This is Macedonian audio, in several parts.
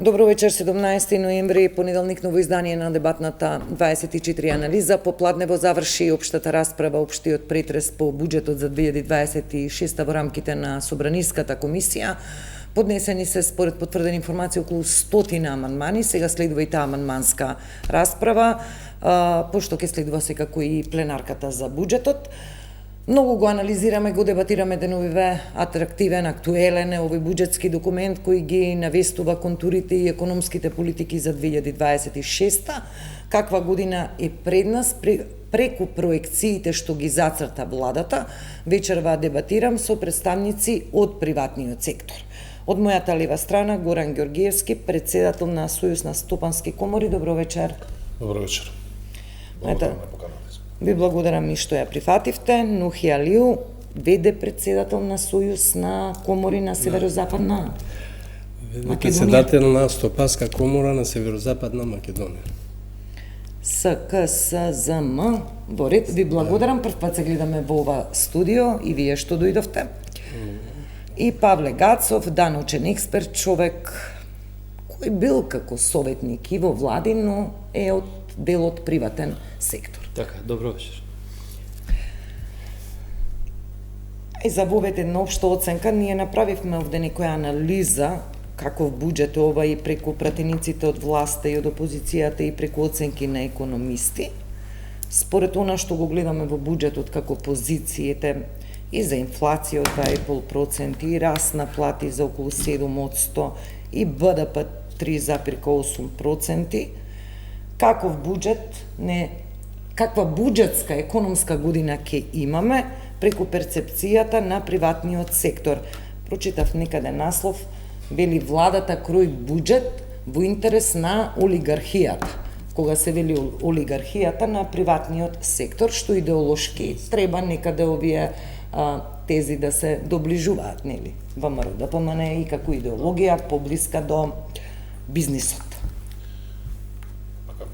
Добро вечер, 17 ноември, понеделник, ново издание на дебатната 24 анализа. Попладнево заврши општата расправа, општиот претрес по буџетот за 2026 во рамките на Собраниската комисија. Поднесени се според потврдени информации околу 100 амандмани. Сега следува и таа амандманска расправа, пошто ќе следува секако и пленарката за буџетот. Многу го анализираме, го дебатираме деновиве, атрактивен, актуелен е овој буџетски документ кој ги навестува контурите и економските политики за 2026. Каква година е пред нас преку проекциите што ги зацрта владата. Вечерва дебатирам со представници од приватниот сектор. Од мојата лева страна Горан Ѓоргиевски, председател на Сојуз на стопански комори. Добро вечер. Добро вечер. Благодарам на поканата. Ви благодарам и што ја прифативте. Нухи Алиу, веде председател на Сојуз на комори на Северозападна Македонија. Председател на Стопанска комора на Северозападна Македонија. СКСЗМ, во ред, ви благодарам, прв пат се гледаме во ова студио и вие што дојдовте. И Павле Гацов, даночен експерт, човек кој бил како советник и во влади, но е од дел од приватен сектор. Така, добро вечер. И за вовед една општа оценка, ние направивме овде некоја анализа каков буџет ова и преку пратениците од власта и од опозицијата и преку оценки на економисти. Според она што го гледаме во буџетот како позициите и за инфлација од 2,5%, и раст на плати за околу 7%, и БДП 3,8%, каков буџет каква буџетска економска година ќе имаме преку перцепцијата на приватниот сектор. Прочитав некаде наслов, вели владата крои буџет во интерес на олигархијата. Кога се вели олигархијата на приватниот сектор, што идеолошки треба некаде овие тези да се доближуваат, нели? ВМРО ДПМН и како идеологија поблиска до бизнисот.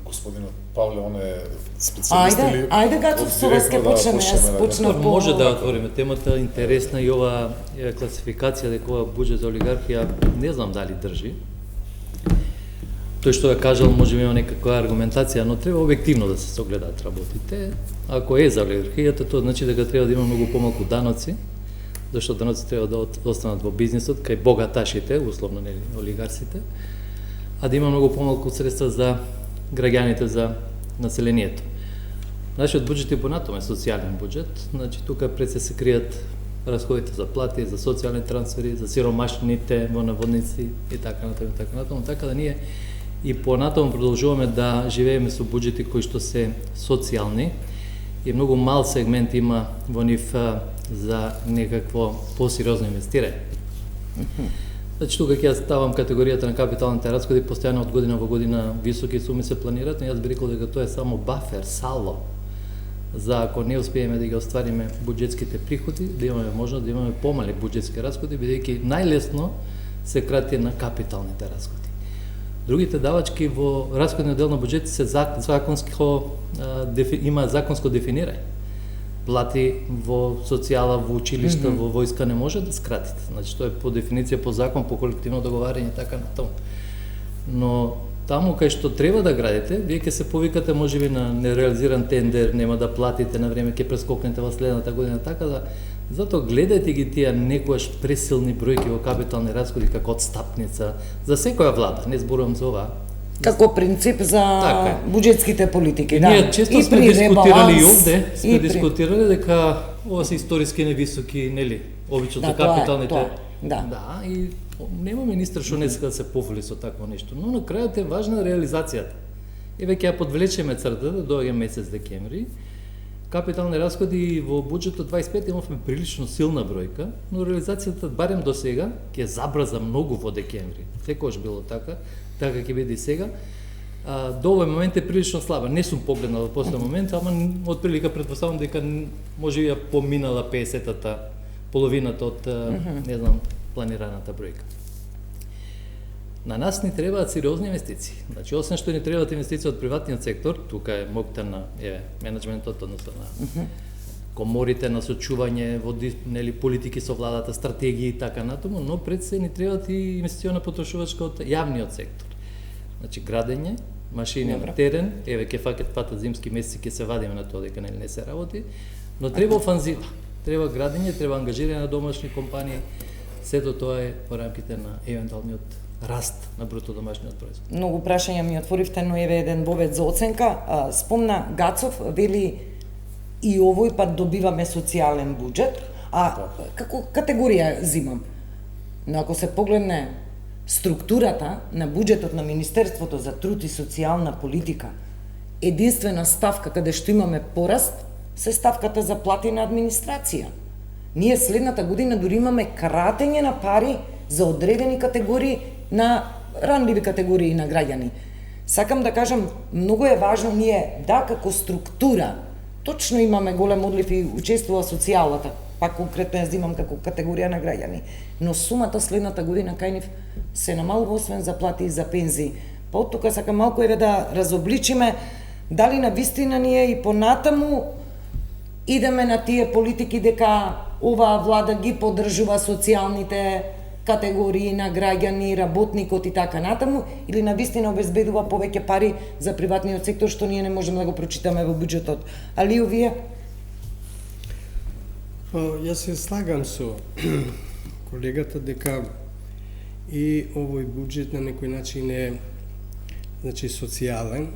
Господинот Павле, он е специјалист или... Ајде, Гацов, со вас ќе почнеме, јас почнав по... Може да отвориме темата, интересна и ова класификација дека ова буџет за олигархија, не знам дали држи. Тој што ја кажал, може би има некаква аргументација, но треба објективно да се согледаат работите. Ако е за олигархијата, тоа значи дека треба да има многу помалку даноци, зашто даноци треба да останат во бизнисот, кај богаташите, условно нели олигарсите, а да има многу помалку средства за граѓаните, за населението. Нашиот буџет е понатоме социјален буџет, значи тука пред се кријат расходите за плати, за социјални трансфери, за сиромашните во наводници и така натаму, така да ние и понатаму продолжуваме да живееме со буџети кои што се социјални и многу мал сегмент има во нив за некакво посериозно инвестирање. Значи тука ќе ја ставам категоријата на капиталните расходи, постојано од година во година високи суми се планираат, но јас би рекол дека тоа е само бафер, сало, за ако не успееме да ги оствариме буџетските приходи, да имаме можност да имаме помали буџетски расходи, бидејќи најлесно се крати на капиталните расходи. Другите давачки во расходниот дел на буџетот се има законско дефинирање. Плати во социјала, во училишта, во војска не може да скратите. Значи тоа е по дефиниција, по закон, по колективно договарање, така натаму. Но таму кај што треба да градите, вие ќе се повикате можеби на нереализиран тендер, нема да платите на време, ќе прескокнете во следната година, така да затоа гледајте ги тие некојаш пресилни бројки во капитални расходи како одстапница за секоја влада, не зборувам за ова. Како принцип за буџетските политики, да. Ние често сме дискутирали и овде, дискутирали дека ова се историски невисоки, нели, обично за капиталните. Да, и нема министр што не сака да се пофали со такво нешто, но на крајот е важна реализацијата. И веќе ја подвлечеме црта да доаѓа месец декември. Капитални расходи во буџетот 25 имавме прилично силна бројка, но реализацијата барем до сега ќе забрза многу во декември. Секогаш било така ќе биде и сега. До овој момент е прилично слаба. Не сум погледнал во последен момент, ама од прилика претпоставам дека може ја поминала 50-та, половината од, не знам, планираната бројка. На нас ни требаат сериозни инвестиции. Значи, освен што ни требаат инвестиции од приватниот сектор, тука е моќта на менеджментот, односно на коморите на сочување, нели политики со владата, стратегии и така натаму, но пред се ни требаат и инвестициона потрошувачка од јавниот сектор. Значи градење, машини на терен, еве ќе фатат зимски месеци ќе се вадиме на тоа дека нели не се работи, но треба офанзива, треба градење, треба ангажирање на домашни компании. Сето тоа е во рамките на евентуалниот раст на бруто домашниот производ. Многу прашања ми отворивте, но еве еден бовет за оценка. Спомна Гацов, вели и овој пат добиваме социјален буџет, како категорија зимам. Но ако се погледне структурата на буџетот на Министерството за труд и социјална политика, единствена ставка каде што имаме пораст се ставката за плати на администрација. Ние следната година дури имаме кратење на пари за одредени категории на ранливи категории на граѓани. Сакам да кажам, многу е важно ние како структура точно имаме голем одлив и учествува социјалата, пак конкретно ја зимам како категорија на граѓани, но сумата следната година кај нив се намалува освен за плати и за пензии. Па од тука сакам малку да разобличиме дали навистина ние и понатаму идеме на тие политики дека оваа влада ги поддржува социјалните категории на граѓани, работникот и така натаму, или навистина обезбедува повеќе пари за приватниот сектор, што ние не можеме да го прочитаме во буџетот. Али овие? Јас се слагам со колегата дека и овој буџет на некој начин е социјален,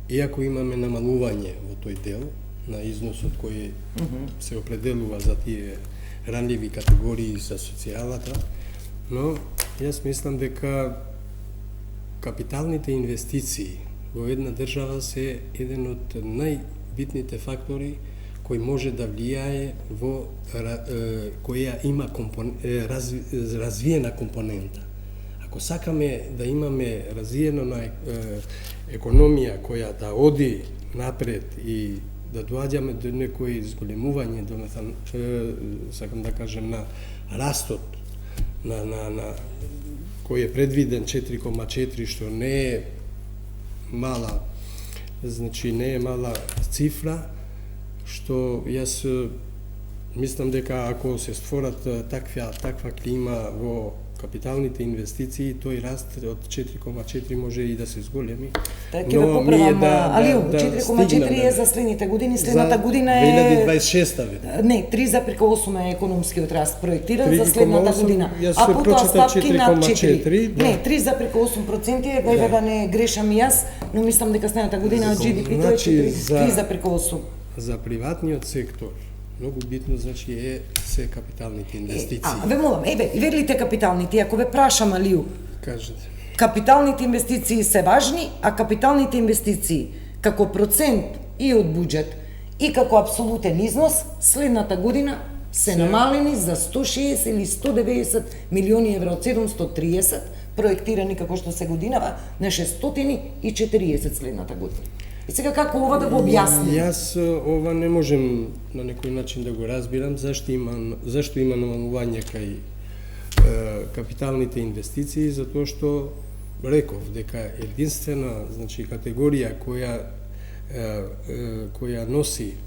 иако имаме намалување во тој дел на износот кој се определува за тие ранливи категории за социјалата, но јас мислам дека капиталните инвестиции во една држава се еден од најбитните фактори кој може да влијае во која има развиена компонента. Ако сакаме да имаме развиена економија која да оди напред и да доаѓаме до некој зголемување, сакам да кажем, на растот на кој е предвиден 4,4, што не е мала, значи не е мала цифра, што јас мислам дека ако се створат таква клима во капиталните инвестиции, тој раст од 4,4 може и да се зголеми. Ќе ве поправам, Алио, 4,4 е за следните години, следната година е 2026 Не, 3,8 е економскиот раст проектиран за следната година. Јас потоа ставки над 4,4. Не, 3,8% е, да не грешам и јас, но мислам дека следната година GDP тоа е 3,8. За приватниот сектор многу битно е се капиталните инвестиции. Ве молам, велите капиталните, ако ве прашам, Алиу, кажете. Капиталните инвестиции се важни, а капиталните инвестиции како процент и од буџет и како апсолутен износ следната година се намалени за 160 или 190 милиони евро од 730, проектирани како што се годинава на 640 следната година. И сега како ова да го објасни? Јас ова не можем на некој начин да го разбирам зашто има намалување кај капиталните инвестиции, затоа што реков дека единствена, значи категорија која носи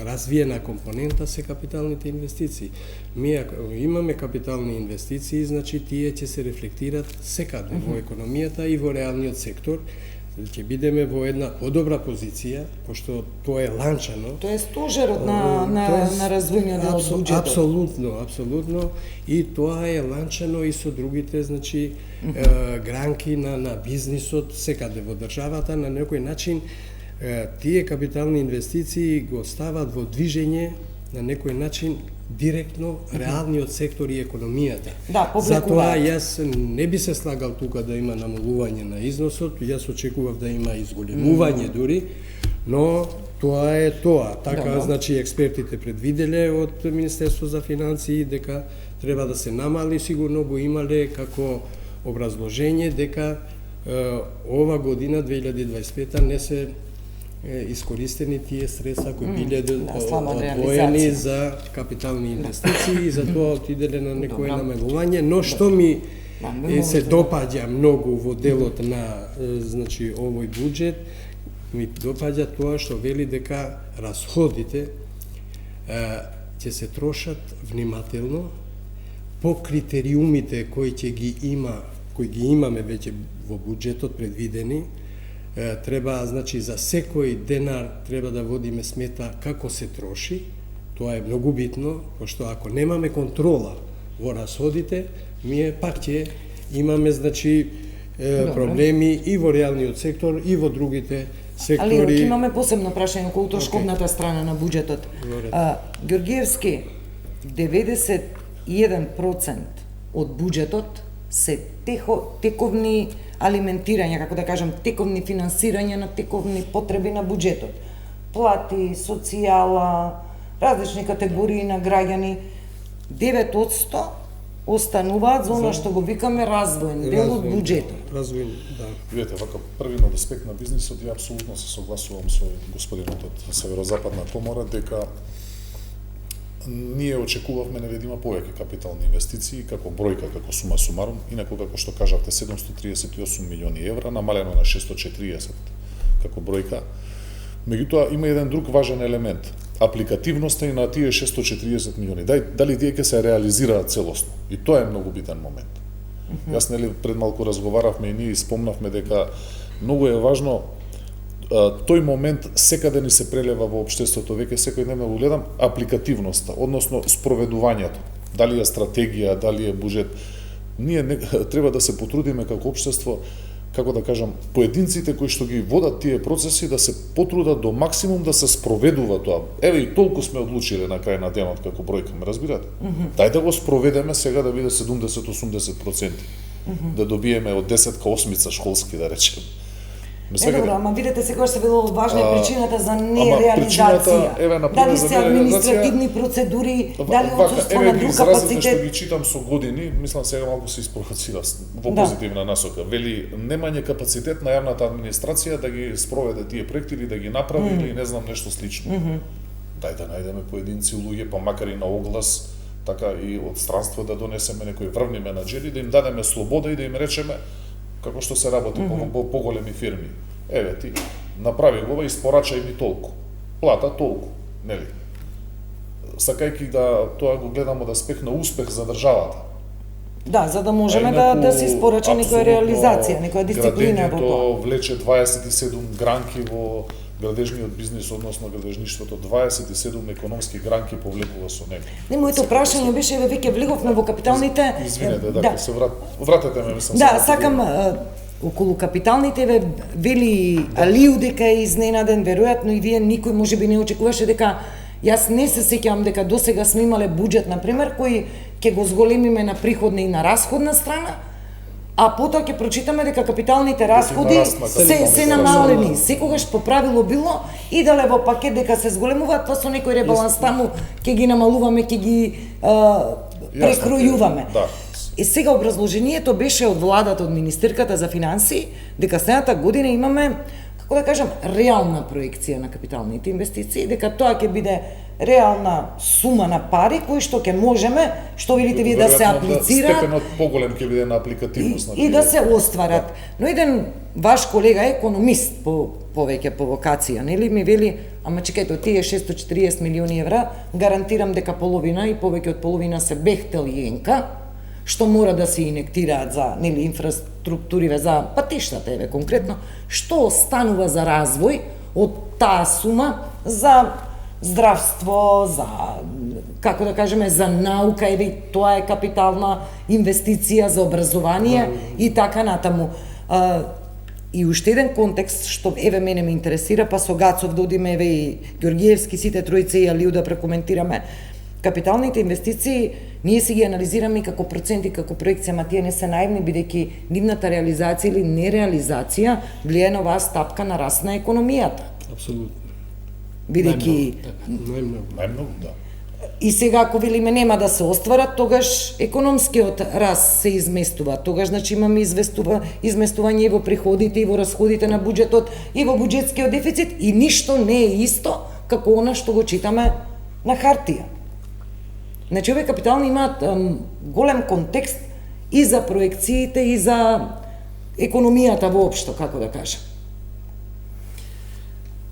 развиена компонента се капиталните инвестиции. Ние имаме капитални инвестиции, значи тие ќе се рефлектират секаде во економијата и во реалниот сектор. Ќе бидеме во една подобра позиција, пошто тоа е ланчано. Тоа е стожерот на развојниот дел од буџетот. Апсолутно. И тоа е ланчано и со другите, значи, гранки на бизнисот секаде во државата. На некој начин тие капитални инвестиции го стават во движење на некој начин директно реалниот сектор и економијата. Затоа јас не би се слагал тука да има намалување на износот, јас очекував да има изголемување дури, но тоа е тоа. Така, значи, експертите предвиделе од Министерство за финансии дека треба да се намали, сигурно го имале како образложење дека ова година, 2025, не се искористени тие средства кои биле одвоени за капитални инвестиции и затоа отиделе на некое намалување, но што ми се допаѓа многу во делот на, значи, овој буџет, ми допаѓа тоа што вели дека расходите ќе се трошат внимателно по критериумите кои ги имаме веќе во буџетот предвидени. Треба, значи, за секој денар треба да водиме смета како се троши. Тоа е многу битно, пошто ако немаме контрола во расходите, ние пак ќе имаме, значи, проблеми и во реалниот сектор и во другите сектори. Ali имаме посебно прашање околу трошковната страна на буџетот. Георгиевски, 91% од буџетот се тековни алиментирања, како да кажам, тековни финансирања на тековни потреби на буџетот. Плати, социјала, различни категории на граѓани. 9% остануваат за она што го викаме развоен дел од буџетот. Развоен, да. Видете, вака први на аспект на бизнисот, ја апсолутно се согласувам со господинот од Северозападна комора дека ние очекувавме да има повеќе капитални инвестиции како бројка, како сума сумарум, инаку како што кажавте 738 милиони евра, намалено на 640 како бројка. Меѓутоа има еден друг важен елемент, апликативноста и на тие 640 милиони. Дали тие ќе се реализираат целосно? И тоа е многу битен момент. Јас пред малку разговаравме и ние спомнавме дека многу е важно тој момент секаде ни се прелева во општеството, веќе секојдневно го гледам, апликативноста, односно спроведувањето. Дали е стратегија, дали е буџет. Ние треба да се потрудиме како општество, како да кажам, поединците кои што ги водат тие процеси да се потрудат до максимум да се спроведува тоа. Еве и толку сме одлучиле на крај на денот како бројка, ме разбирате? Дај да го спроведеме сега да биде 70-80%. Да добиеме од 10 ка 8 школски, да речем. Добро, ама видете секогаш се било важна причината за нереализација. Дали се административни процедури, дали отсуство на друг капацитет. Што ги читам со години, мислам сега малку се испровоцира во позитивна насока. Вели немање капацитет на јавната администрација да ги спроведе тие проекти или да ги направи или не знам нешто слично. Дај да најдеме поединци луѓе, па макар и на оглас, така и од странство да донесеме некои врвни менаџери, да им дадеме слобода и да им речеме како што се работи по поголеми фирми. Еве ти, направи го, испорачај ми толку. Плата толку, нели? Сакајќи да тоа го гледам од аспект на успех за државата. Да, за да можеме да се испорача некоја реализација, некоја дисциплина во тоа. Градењето влече 27 гранки во градежниот бизнис, односно градежништвото, 27 економски гранки повлекува со него. Не, моето прашање беше, еве веќе влеговме во капиталните... Извинете, да, се вратете ме, мислам. Да, сакам околу капиталните, вели Алију дека е изненаден, веројатно и вие никој можеби не очекуваше дека јас не се сеќавам дека досега сме имале буџет, на пример, кој ќе го зголемиме на приходна и на расходна страна, а потоа ќе прочитаме дека капиталните расходи се намалени. Секогаш по правило било идале во пакет дека се зголемуваат, па со некој ребаланс таму ќе ги намалуваме, ќе ги прекројуваме. И сега образложението беше од владата, од министерката за финансии, дека следната година имаме, како да кажам, реална проекција на капиталните инвестиции, дека тоа ќе биде реална сума на пари кои што ќе можеме, што видите вие, да се аплицираат. Степенот поголем ќе биде на апликативност на и да се остварат. Но еден ваш колега економист повеќе по вокација, нели, ми вели, ама чекајте, од тие 640 милиони евра, гарантирам дека половина и повеќе од половина се Бехтел и Енка, што мора да се инектираат за, нели, инфраструктуриве, за патиштата, еве конкретно, што останува за развој од таа сума за здравство, за, како да кажеме, за наука, еве тоа е капитална инвестиција, за образование и така натаму. И уште еден контекст што еве мене ме интересира, па со Гацов да одиме, еве и Георгиевски, сите тројце и Алију да прекоментираме. Капиталните инвестиции ние си ги анализираме како проценти, како проекција, ама тие не се наивни, бидејќи нивната реализација или нереализација влијае на оваа стапка на раст на економијата. Апсолутно. Бидејќи најмногу, да. И сега ако велиме нема да се остварат, тогаш економскиот раст се изместува. Тогаш значи имаме изместување и во приходите и во расходите на буџетот и во буџетскиот дефицит и ништо не е исто како она што го читаме на хартија. Значи, овие капитални имаат голем контекст и за проекциите, и за економијата воопшто, како да кажам.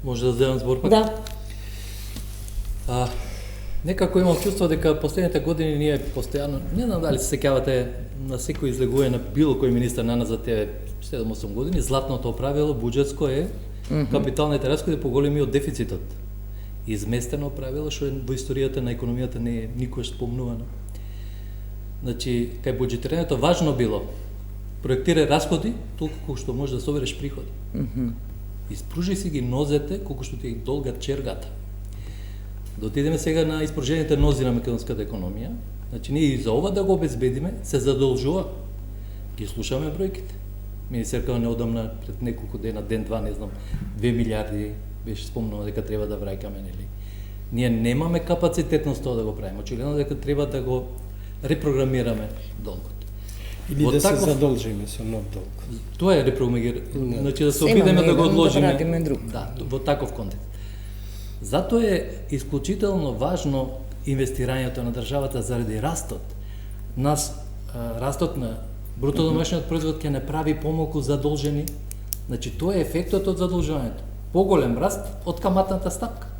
Може да земам збор пак? Да. Некако имам чувство дека последните години ние постојано, не знам дали се сеќавате на секој излегува на било кој министар на за тие 7-8 години, златното правило буџетско е капиталните расходи поголеми од дефицитот. Изместено правило што во историјата на економијата не е никош спомнувано. Значи, кај буџетирањето важно било проектира расходи толку колку што може да собереш приходи. Испружи си ги нозете колку што ти ги долгат чергата. Да отидеме сега на испружените нози на македонската економија. Значи, ние и за ова да го обезбедиме, се задолжува. Ги слушаме бројките. Министерката неодамна, пред неколку дена, ден-два, не знам, 2 милиарди беше спомнано дека треба да враќаме, нели? Ние немаме капацитетност тоа да го правиме. Очигледно дека треба да го репрограмираме долгот. Или да се задолжиме со нов долг. Тоа е репрограмирање. Значи да се обидеме да го одложиме. Да, во таков контекст. Затоа е исклучително важно инвестирањето на државата заради растот. Растот на бруто домашниот производ ќе не прави помалку задолжени. Значи тоа е ефектот од задолжувањето. Поголем раст од каматната стапка.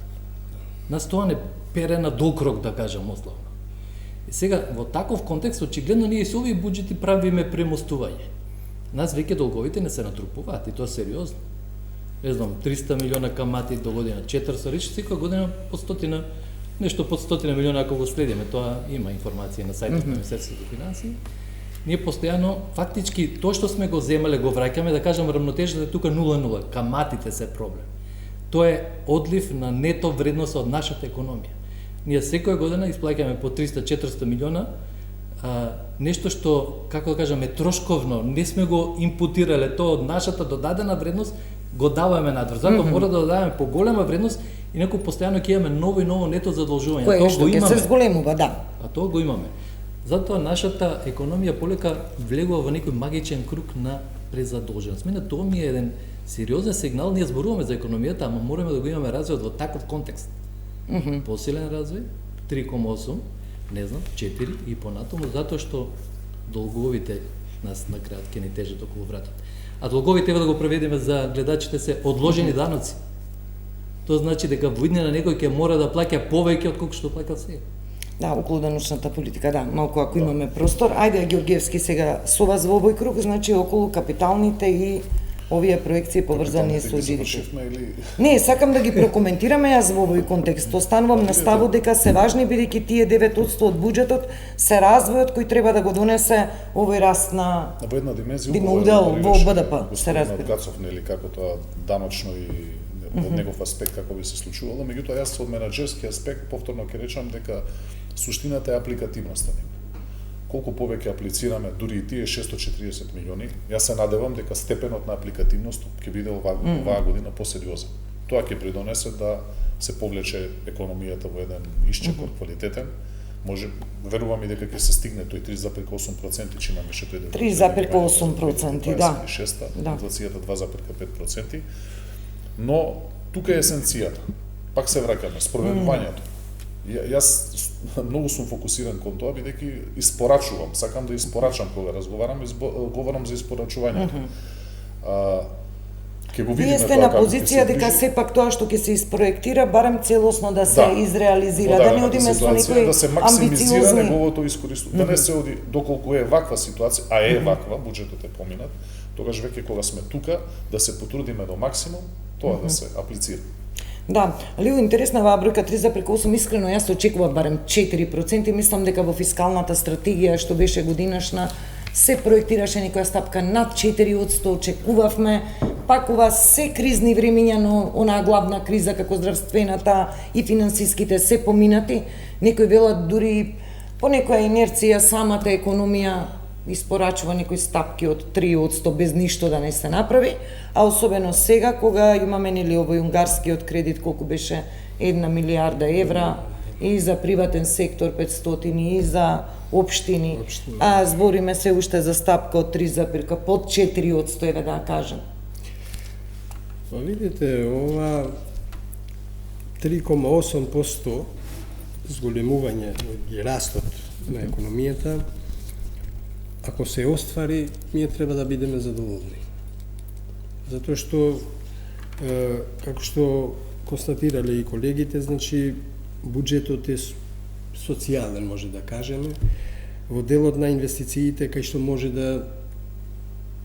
Нас тоа не пере на долг рок, да кажам условно. И сега во таков контекст очигледно ние со овие буџети правиме премостување. Нас веќе долговите не се натрупуваат и тоа сериозно. Не знам, 300 милиона камати до година, 400 речи, секоја година по 100, нешто под 100 милиона ако го следиме, тоа има информација на сајтот на Министерството за финансии. Ние постојано, фактички, тоа што сме го земале, го враќаме, да кажем, рамнотежата е тука 0,0, каматите се проблем. Тоа е одлив на нето вредност од нашата економија. Ние секоја година исплаќаме по 300-400 милиона, нешто што, како да кажам, е трошковно, не сме го импутирале тоа од нашата додадена вредност, го даваме надвор. Затоа мора да дадеме поголема вредност, инаку постојано ќе имаме ново и ново нето задолжување. Кое што ќе се зголемува, да. А тоа го имаме. Затоа нашата економија полека влегува во некој магичен круг на презадолженост. Мене тоа ми е еден сериозен сигнал. Ние зборуваме за економијата, ама мораме да го имаме развој во таков контекст. Посилен развој, 3,8, не знам, 4 и понатаму, затоа што долговите нас на крајот ќе ни тежат околу вратот. А долговите, да го преведеме за гледачите, се одложени даноци. Тоа значи дека во иднина некој ќе мора да плаќа повеќе од колку што плаќа сега. Да, околу даночната политика, да, малку ако имаме простор. Ајде, Ѓорѓевски, сега со вас во овој круг, значи околу капиталните и овие проекции поврзани со GDP. Не, сакам да ги прокоментираме јас во овој контекст. Останувам на ставот дека се важни, бидејќи тие 9% од буџетот се развојот кој треба да го донесе овој раст на во една димензија удел во БДП, се разбира. Гацов, нели, како тоа даночно и од негов аспект како би се случувало, меѓутоа јас од менаџерски аспект повторно ќе речам дека суштината е апликативноста. Колку повеќе аплицираме, дури и тие 640 милиони, јас се надевам дека степенот на апликативност ќе биде оваа година посериозен. Тоа ќе придонесе да се повлече економијата во еден исчекор квалитетен. Може, верувам и дека ќе се стигне тој 3,8%, че имаме преди 3,8%, да. 26-та, инфлацијата 2,5%. Но тука е есенцијата. Пак се враќаме, спроведувањето. Јас многу сум фокусиран кон тоа, бидејќи испорачувам, сакам да испорачам кога разговарам, говорам за испорачувањето. Ќе го видиме. Вие сте на позиција дека сепак тоа што ќе се испроектира барем целосно да се изреализира, да не одиме со некои да се максимизира неговото искористување, да не се оди доколку е ваква ситуација, а е ваква, буџетот е поминат, тогаш веќе кога сме тука да се потрудиме до максимум тоа да се аплицира. Да, али интересна оваа бројка 3,8, искрено јас очекував барем 4%, мислам дека во фискалната стратегија што беше годинашна се проектираше некоја стапка над 4%, очекувавме, пак ова се кризни времиња, но онаа главна криза како здравствената и финансиските се поминати, некои велат дури по некоја инерција самата економија испорачува некои стапки од 3% без ништо да не се направи, а особено сега кога имаме нели овој унгарскиот кредит колку беше 1 милиарда евра и за приватен сектор 500 и за општини, а збориме се уште за стапка од 3, под 4%, еве да кажем. Па видите, ова 3,8% зголемување и растот на економијата, ако се оствари, ние треба да бидеме задоволни. Затоа што како што констатирале и колегите, значи буџетот е социјален, може да кажеме, во делот на инвестициите кај што може да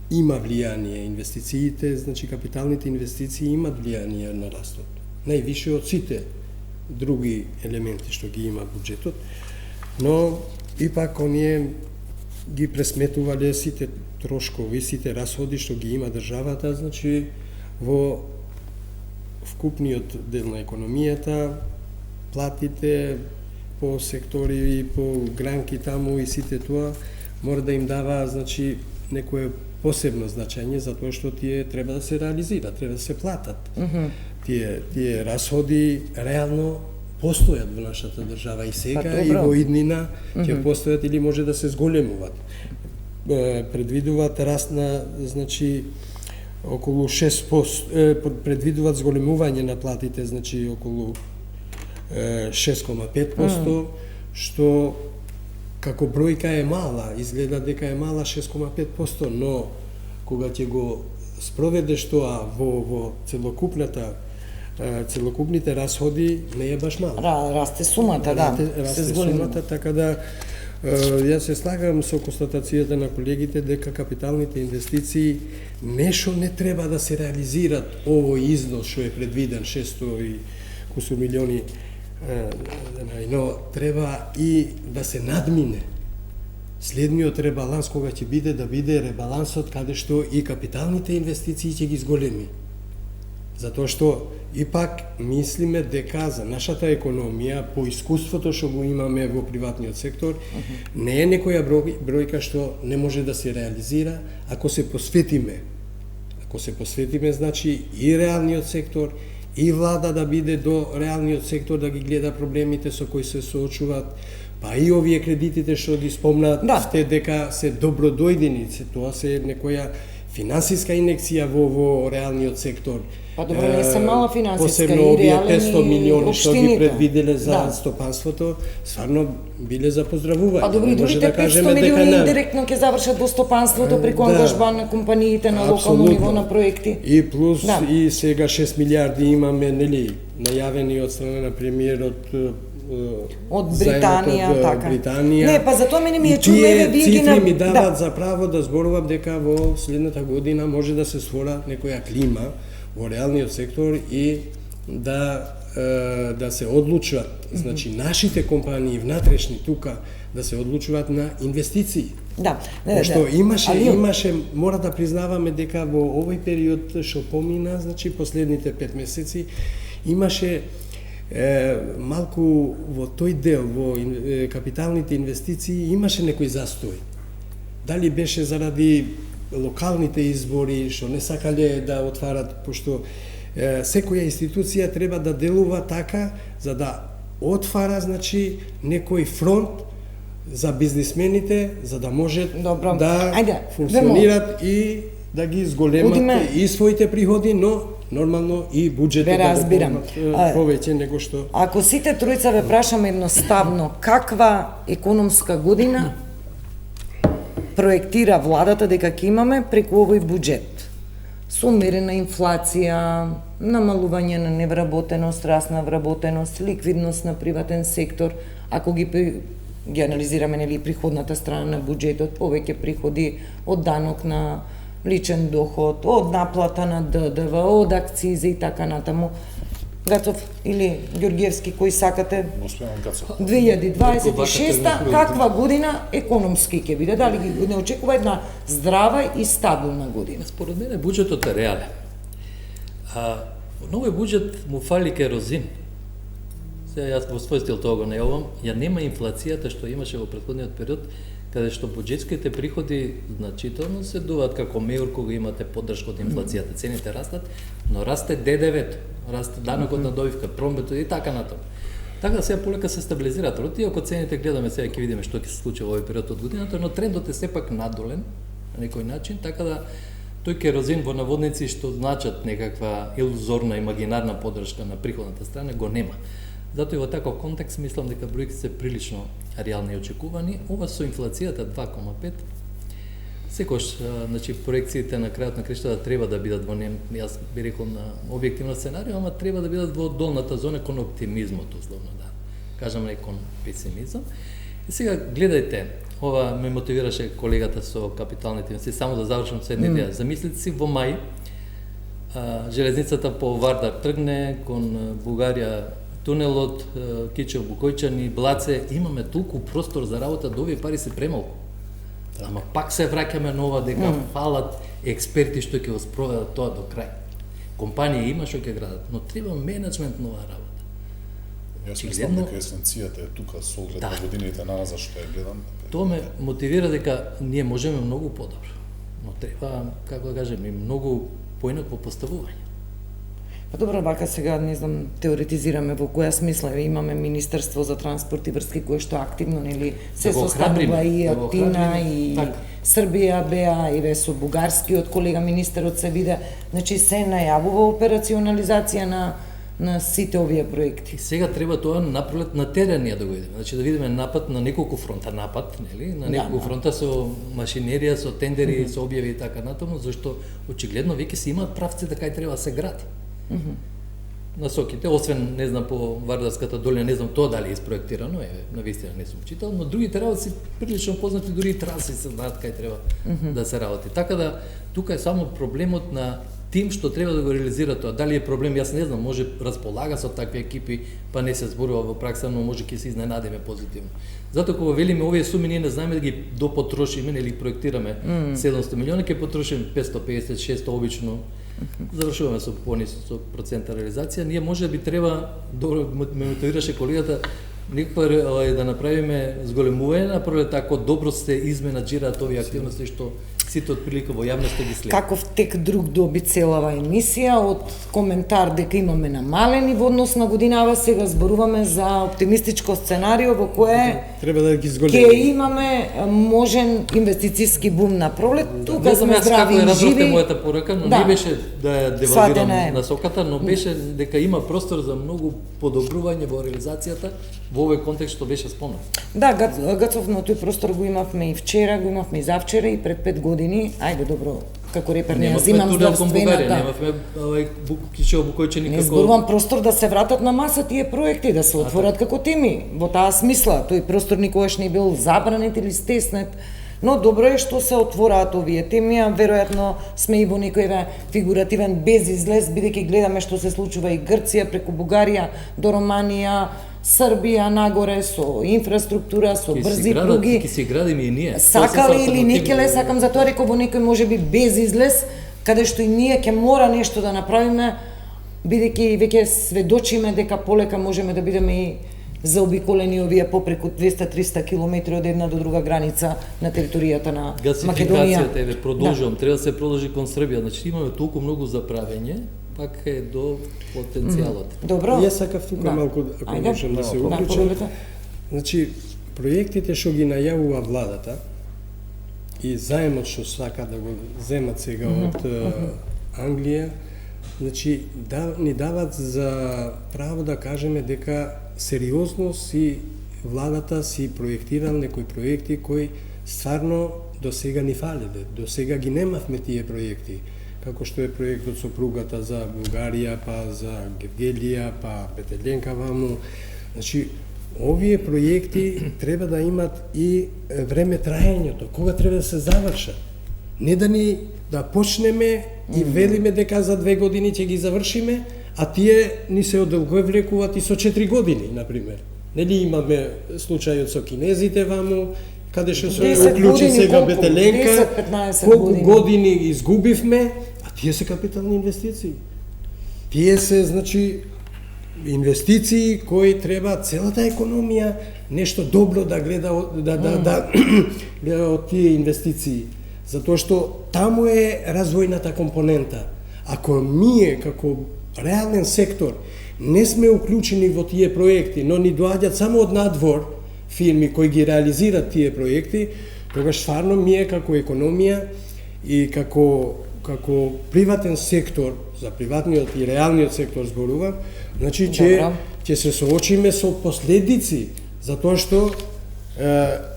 има влијание инвестициите, значи капиталните инвестиции имат влијание на растот. Највише од сите други елементи што ги има буџетот, но ипак оние ги пресметувале сите трошкови, сите расходи што ги има државата, значи во вкупниот дел на економијата, платите по сектори и по гранки таму и сите тоа мора да им дава, значи, некое посебно значење, затоа што тие треба да се реализира, треба да се платат. Тие расходи реално постојат во нашата држава и сега и во иднина ќе постојат или може да се зголемуваат. Предвидуваат раст на, значи, околу 6%, предвидуваат зголемување на платите, значи околу 6,5%, што како бројка е мала, изгледа дека е мала 6,5%, но кога ќе го спроведеш тоа во целокупните расходи, не е баш мало. Расте сумата, да. Расте сумата, така да јас се слагам со констатацијата на колегите дека капиталните инвестиции нешто не треба да се реализират овој износ што е предвиден 600 и кусур милиони, но треба и да се надмине следниот ребаланс кога ќе биде да биде ребалансот каде што и капиталните инвестиции ќе ги зголеми. Затоа што ипак мислиме дека за нашата економија, по искуството што го имаме во приватниот сектор, не е некоја бројка што не може да се реализира ако се посветиме. Ако се посветиме, значи и реалниот сектор, и влада да биде до реалниот сектор да ги гледа проблемите со кои се соочуваат, па и овие кредитите што ги спомнаат, дека се добродојдени, тоа се некоја финансиска инекција во реалниот сектор. Па добро, не се мала финансиска, посебно и реален, овие 500 милиони што ги предвиделе за да. стопанството, стварно биле за поздравување. Па добро, и другите 500 милиони индиректно ќе завршат во стопанството преку ангажман на компаниите на локално ниво на проекти. И плюс и сега 6 милиарди имаме, нели, најавени од страна на премиерот од Британија, така. Британија. Не, па затоа мене ми е чудно, вие ги цифри ми даваат за право да зборувам дека во следната година може да се створа некоја клима во реалниот сектор и да се одлучат, значи нашите компании внатрешни тука да се одлучуваат на инвестиции. Да. Пошто имаше, мора да признаваме дека во овој период што помина, значи последните 5 месеци, имаше малку во тој дел, во капиталните инвестиции, имаше некој застој. Дали беше заради локалните избори, што не сакале да отварат, пошто секоја институција треба да делува така, за да отвара, значи, некој фронт за бизнисмените, за да може да функционират и да ги зголемат и своите приходи, но нормално и буџетот да повеќе него што... Ако сите тројца ве прашаме едноставно, каква економска година проектира владата дека ќе имаме преку овој буџет? Со умерена инфлација, намалување на невработеност, раст на вработеност, ликвидност на приватен сектор, ако ги анализираме, нели, приходната страна на буџетот, повеќе приходи од данок на личен доход, од наплата на ДДВ, од акцизи и така натаму. Гацов или Ѓорѓевски, кои сакате? 2026 каква година економски ќе биде? Дали ги не очекува една здрава и стабилна година? Според мене буџетот е реален. Во новој буџет му фали керозин. Сега јас во свој стил тоа го најавам, ја нема инфлацијата што имаше во претходниот период, каде што буџетските приходи значително се дуваат како меур кога имате поддршка од инфлацијата, цените растат, но расте ДДВ-то, расте данокот на добивка, прометот и така натаму. Така сега полека се стабилизираат роти, ако цените гледаме сега ќе видиме што ќе се случи во овој период од годината, но трендот е сепак надолен на некој начин, така да тој керозин во наводници што значат некаква илузорна, имагинарна поддршка на приходната страна го нема. Затоа и во таков контекст мислам дека бројките се прилично реални и очекувани. Ова со инфлацијата 2,5 Секош, значи, проекциите на крајот на криштата треба да бидат во јас би рекол на објективно сценарио, ама треба да бидат во долната зона кон оптимизмот, условно, да. Кажам не кон песимизам. И сега, гледајте, ова ме мотивираше колегата со капиталните инвестиции, само да завршам со една идеја. Замислите си, во мај, железницата по Вардар тргне, кон Бугарија тунелот, Кичев, Букојчани, Блаце, имаме толку простор за работа, да овие пари се премалку. Ама пак се враќаме на ова дека фалат експерти што ќе го спроведат тоа до крај. Компанија има што ќе градат, но треба менеджмент на оваа работа. Јас мислам дека есенцијата е тука со оглед на годините назад што ја гледам. Тоа ме мотивира дека ние можеме многу подобро, но треба, како да кажем, и многу поинакво поставување. Па добро, вака сега, не знам, теоретизираме во која смисла. Имаме Министерство за транспорт и врски кое што активно, нели, се состанува и Атина, и Србија, БЕА, и со бугарскиот колега министерот се виде. Значи, се најавува операционализација на сите овие проекти. И сега треба тоа напред на терен да го видиме. Значи да видиме напад на неколку фронта, нели? На неколку фронта со машинерија, со тендери, со објави и така натаму, зашто очигледно веќе се имаат правци дека кај треба да се гради. Насоките, освен, не знам, по Вардарската долина, не знам тоа дали е испроектирано, навистина не сум читал, но другите работи се прилично познати, дури и траси се знаат кај треба да се работи. Така да, тука е само проблемот на тим што треба да го реализира тоа. Дали е проблем, јас не знам, може располага со такви екипи, па не се зборува во пракса, но може ќе се изненадиме позитивно. Затоа кога велиме овие суми ние не знаеме да ги допотрошиме или проектираме 700 милиони, ќе потрошиме 550-600 обично. Завршуваме со понисок процента реализација. Ние може би треба, добро ме мотивираше колегата, некаква да направиме зголемување, направи тако добро се изменаџираат овие активности што сите отприлика во јавноста ги следат. Каков тек друг доби целава емисија од коментар дека имаме намалени во однос на годинава, сега зборуваме за оптимистичко сценарио во кое треба да ги зголемиме. Ќе имаме можен инвестициски бум на пролет. Тука сме здрави и живи. Мојата порака, но не беше да ја девалвирам насоката, но беше дека има простор за многу подобрување во реализацијата во овој контекст што беше спомнат. Да, Гацов, но тој простор го имавме и вчера, го имавме и завчера и пред 5 години. Ајде, добро, како репер не зимам здравствената. Немавме Кичево, Букојчани Не како... зборувам простор да се вратат на маса тие проекти, да се отворат како теми. Во таа смисла, тој простор никогаш не бил забранет или стеснет. Но добро е што се отвораат овие теми, а веројатно сме и во некој фигуративен безизлез, бидејќи гледаме што се случува и Грција преку Бугарија до Романија, Србија нагоре со инфраструктура, со брзи пруги. Ки се градиме и ние. Сакале или не келе, сакам затоа реков во некој можеби безизлез, каде што и ние ќе мора нешто да направиме, бидејќи веќе сведочиме дека полека можеме да бидеме и заобиколени овие попреку 200-300 километри од една до друга граница на територијата на Македонија. Гасификацијата, продолжувам, треба да се продолжи кон Србија, значи имаме толку многу за правење, пак е до потенцијалот. Добро. Јас сакав тука малку, ако можам да се уклучам. Значи, проектите што ги најавува владата и заемот што сака да го земат сега од Англија, значи ни дават за право да кажеме дека сериозно си владата си проектирал некои проекти кои стварно до сега ни фалеле. До сега ги немавме тие проекти. Како што е проектот со пругата за Бугарија, па за Гевгелија, па Петеленка ваму. Значи, овие проекти треба да имат и време траењето, кога треба да се завршат. Не да почнеме и велиме дека за 2 години ќе ги завршиме, а тие ни се одолговлекуваат и со 4 години, например. Нели имаме случајот со кинезите ваму, каде што се уклучи сега Бетеленка, колку години изгубивме, а тие се капитални инвестиции. Тие се, значи, инвестиции кои треба целата економија нешто добро да гледа гледа од тие инвестиции. Затоа што таму е развојната компонента. Ако ние како реален сектор не сме уклучени во тие проекти, но ни доаѓаат само од надвор фирми кои ги реализираат тие проекти, тогаш стварно ние како економија и како приватен сектор, за приватниот и реалниот сектор зборувам, значи ќе се соочиме со последици, затоа што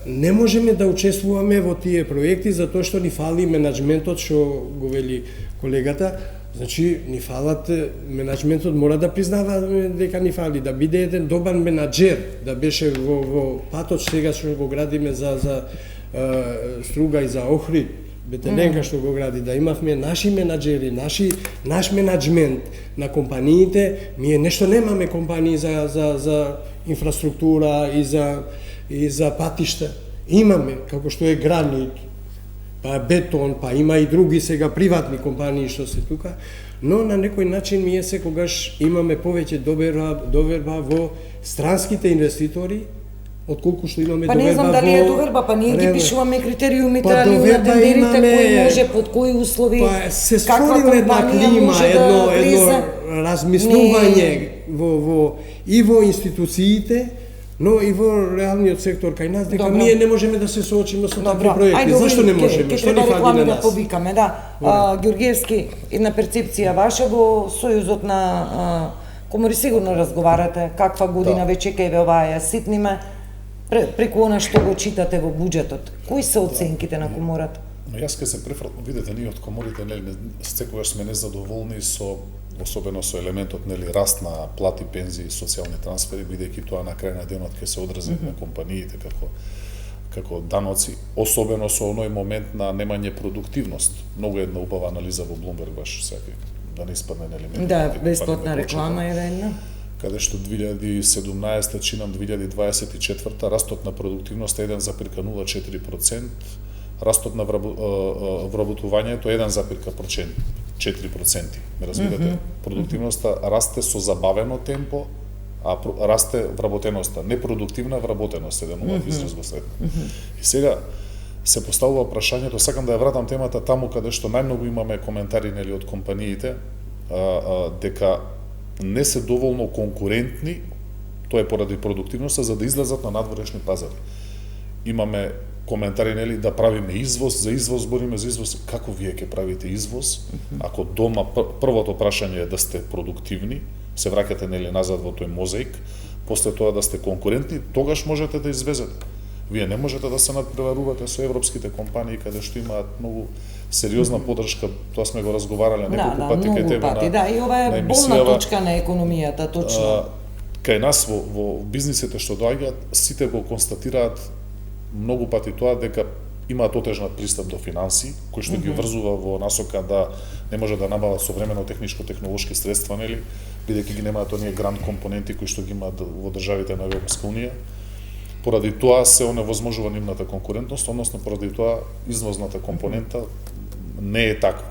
не можеме да учествуваме во тие проекти затоа што ни фали менаџментот, што го вели колегата. Значи, ни фалат, менаџментот мора да признава дека ни фали, да биде еден добар менаџер, да беше во патот сега што го градиме за Струга и за Охрид, Бетеленка што го гради, да имавме наши менаџери, наш менаџмент на компаниите. Ние нешто немаме компании за инфраструктура и за патишта. Имаме, како што е Гранит, па Бетон, па има и други сега приватни компании што се тука, но на некој начин ние секогаш имаме повеќе доверба во странските инвеститори, отколку што имаме доверба во... Па не знам дали е доверба, па ние ги пишуваме критериумите на тендерите, кои може, под кои услови, па се створила една клима, едно размислување и во институциите, но и во реалниот сектор кај нас, дека ние не можеме да се соочиме со такви проекти. Зашто не можеме? Што ни фали на нас? Да повикаме, да. Георгиевски, една перцепција ваша во Сојузот на комори сигурно разговарате, каква година веќе кај ве оваа ја ситниме, преку она што го читате во буџетот. Кои се оценките на комората? Но јас ке се префрлам, видете, ние од коморите секогаш сме незадоволни особено со елементот раст на плати, пензии, социјални трансфери, бидејќи тоа на крај на денот ќе се одрази на компаниите како даноци, особено со оној момент на немање продуктивност. Многу една убава анализа во Bloomberg баш секој, да не испадне на елемент. Да, бесплатна реклама е една. Каде што 2017, чинам 2024, растот на продуктивност е 1,04%, растот на вработувањето 1,4%. Ме разбирате? Продуктивноста расте со забавено темпо, а расте вработеноста. Непродуктивна вработеност, еден овој израз го сретна. И сега се поставува прашањето, сакам да ја вратам темата таму каде што најмногу имаме коментари од компаниите, дека не се доволно конкурентни, тоа е поради продуктивноста, за да излезат на надворешни пазари. Имаме коментари да правиме извоз, за извоз бориме за извоз. Како вие ќе правите извоз ако дома првото прашање е да сте продуктивни, се враќате назад во тој мозаик, после тоа да сте конкурентни, тогаш можете да извезете. Вие не можете да се надпреварувате со европските компании каде што имаат многу сериозна поддршка, тоа сме го разговарале неколку пати кај тебе на. Да, и ова е болна точка на економијата, точно. Кај нас во бизнисите што доаѓаат, сите го констатираат многу пати тоа дека имаат отежнат пристап до финанси, кој што ги врзува во насока да не може да набават современо техничко-технолошки средства, бидејќи ги немаат оние грант компоненти кои што ги имаат во државите на Европска унија. Поради тоа се оневозможува нивната конкурентност, односно поради тоа извозната компонента не е таква.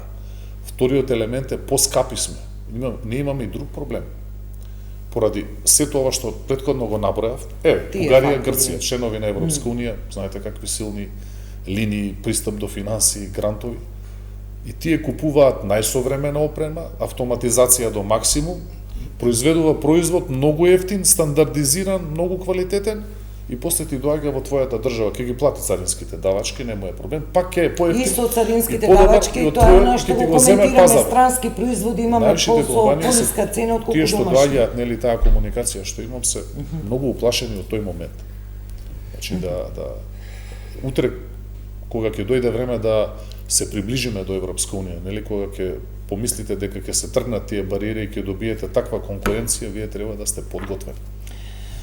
Вториот елемент е поскапи сме. Не имаме и друг проблем. Поради сето ова што претходно го набројав, Бугарија, Грција, членови на Европска унија, знаете какви силни линии, пристап до финанси, грантови, и тие купуваат најсовремена опрема, автоматизација до максимум, произведува производ многу ефтин, стандардизиран, многу квалитетен, и после ти доаѓа во твојата држава, ќе ги плати царинските давачки, нема е проблем, пак е поевтин. И со царинските давачки, тоа е она што го коментираме, странски производи имаме по-ниска цена отколку домашни. Тие што доаѓаат, таа комуникација што имам, се многу уплашени од тој момент. Значи утре кога ќе дојде време да се приближиме до Европска унија, кога ќе помислите дека ќе се тргнат тие бариери и ќе добиете таква конкуренција, вие треба да сте подготвени.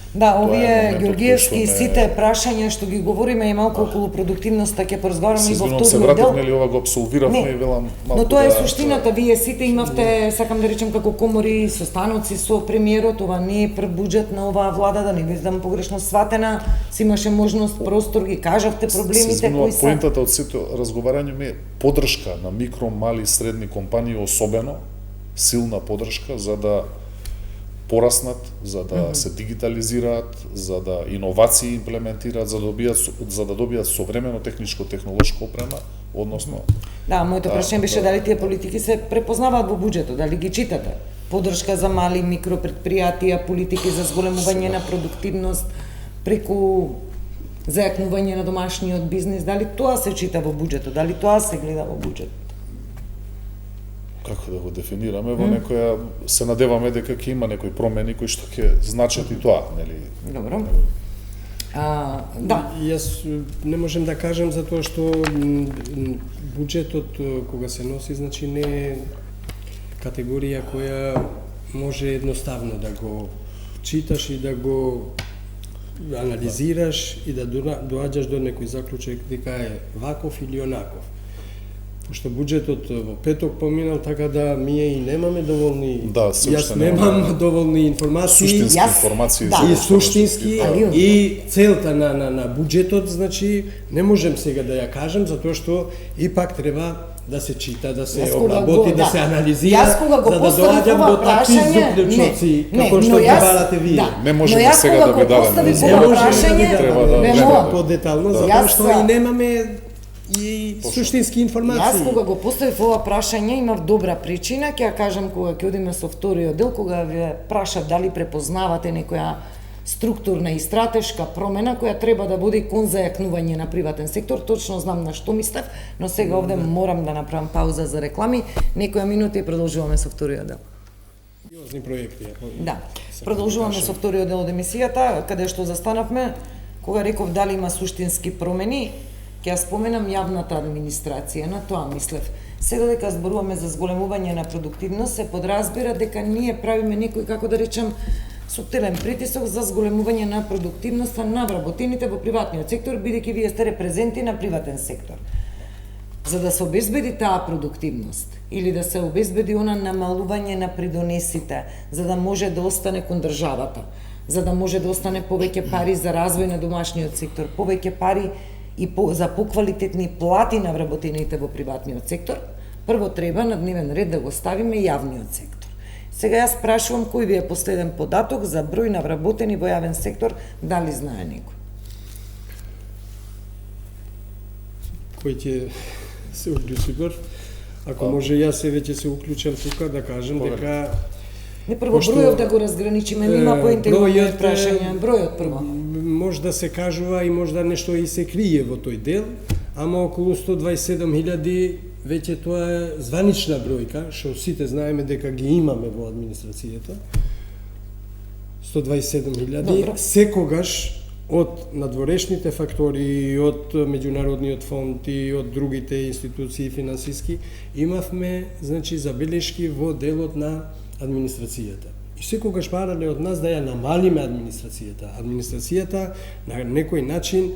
Да, овие Георгиевски сите прашања што ги говориме и малку околу продуктивноста ќе поразговараме и во вториот дел. Се вративме ова го апсолвиравме и велам малку. Но тоа е суштината, вие сите имавте, сакам да речем како комори, состаноци со премиерот, ова не е прв буџет на оваа влада, да не бидам погрешно сватена, си имаше можност, простор, ги кажавте проблемите кои се. Поентата од сето разговарање ми е поддршка на микро, мали, средни компании, особено силна поддршка за да пораснат, за да се дигитализираат, за да иновации имплементираат, за да добијат современо техничко-технолошка опрема, односно. Да, моето прашање беше дали тие политики се препознаваат во буџетот, дали ги читате? Поддршка за мали микропредпријатија, политики за зголемување на продуктивност преку зајакнување на домашниот бизнис, дали тоа се чита во буџетот, дали тоа се гледа во буџетот? Како да го дефинираме, во некоја се надеваме дека ќе има некои промени кои што ќе значат и тоа, нели? Добро. Да. Јас не можем да кажам затоа што буџетот кога се носи, значи не е категорија која може едноставно да го читаш и да го анализираш и да доаѓаш до некој заклучок дека е ваков или онаков. Пошто буџетот во петок поминал, така да ние и немаме доволни. Да, се јас немам доволни информации. Суштински информации да. за И суштински да. и целта на буџетот, значи не можем сега да ја кажам затоа што ипак треба да се чита, да се обработи, да се анализира, Јас кога го за да поставив доаѓам ова до такви прашање, заклучоци не, како што но ги јас- барате вие. да. Не можеме Но јас сега кога да ви го поставив дадеме. ова Не може прашање, треба да не гледаме. мога. По-детално, Да. затоа Јас- што и немаме и суштински информации. Јас кога го поставив ова прашање имав добра причина, ќе ја кажам кога ќе одиме со вториот дел, кога ве прашав дали препознавате некоја структурна и стратешка промена која треба да биде кон зајакнување на приватен сектор. Точно знам на што мислев, но сега овде морам да направам пауза за реклами. Некоја минута и продолжуваме со вториот дел. Сериозни проекти. Да. Продолжуваме со вториот дел од емисијата, каде што застанавме кога реков дали има суштински промени. Ќе ја споменам јавната администрација, на тоа мислев. Сега дека зборуваме за зголемување на продуктивност, се подразбира дека ние правиме некој, како да речем, суптилен притисок за зголемување на продуктивноста на вработените во приватниот сектор, бидејќи вие сте репрезенти на приватен сектор. За да се обезбеди таа продуктивност или да се обезбеди она намалување на придонесите, за да може да остане кон државата, за да може да остане повеќе пари за развој на домашниот сектор, повеќе пари и за поквалитетни плати на вработените во приватниот сектор, прво треба на дневен ред да го ставиме јавниот сектор. Сега јас прашувам кој ви е последен податок за број на вработени во јавен сектор, дали знае некој? Кој ќе се уклучи прв? Ако може јас се веќе се уклучам тука да кажам дека Не, прво Пошто, бројот да го разграничиме, има поинтегрирано бројот, прашање. Бројот прво. може да се кажува и може да нешто и се крие во тој дел, ама околу 127.000 веќе тоа е званична бројка, што сите знаеме дека ги имаме во администрацијата. 127.000 Добро. секогаш од надворешните фактори, од меѓународниот фонд и од другите институции финансиски, имавме значи забелешки во делот на администрацијата. И секогаш барале од нас да ја намалиме администрацијата. Администрацијата на некој начин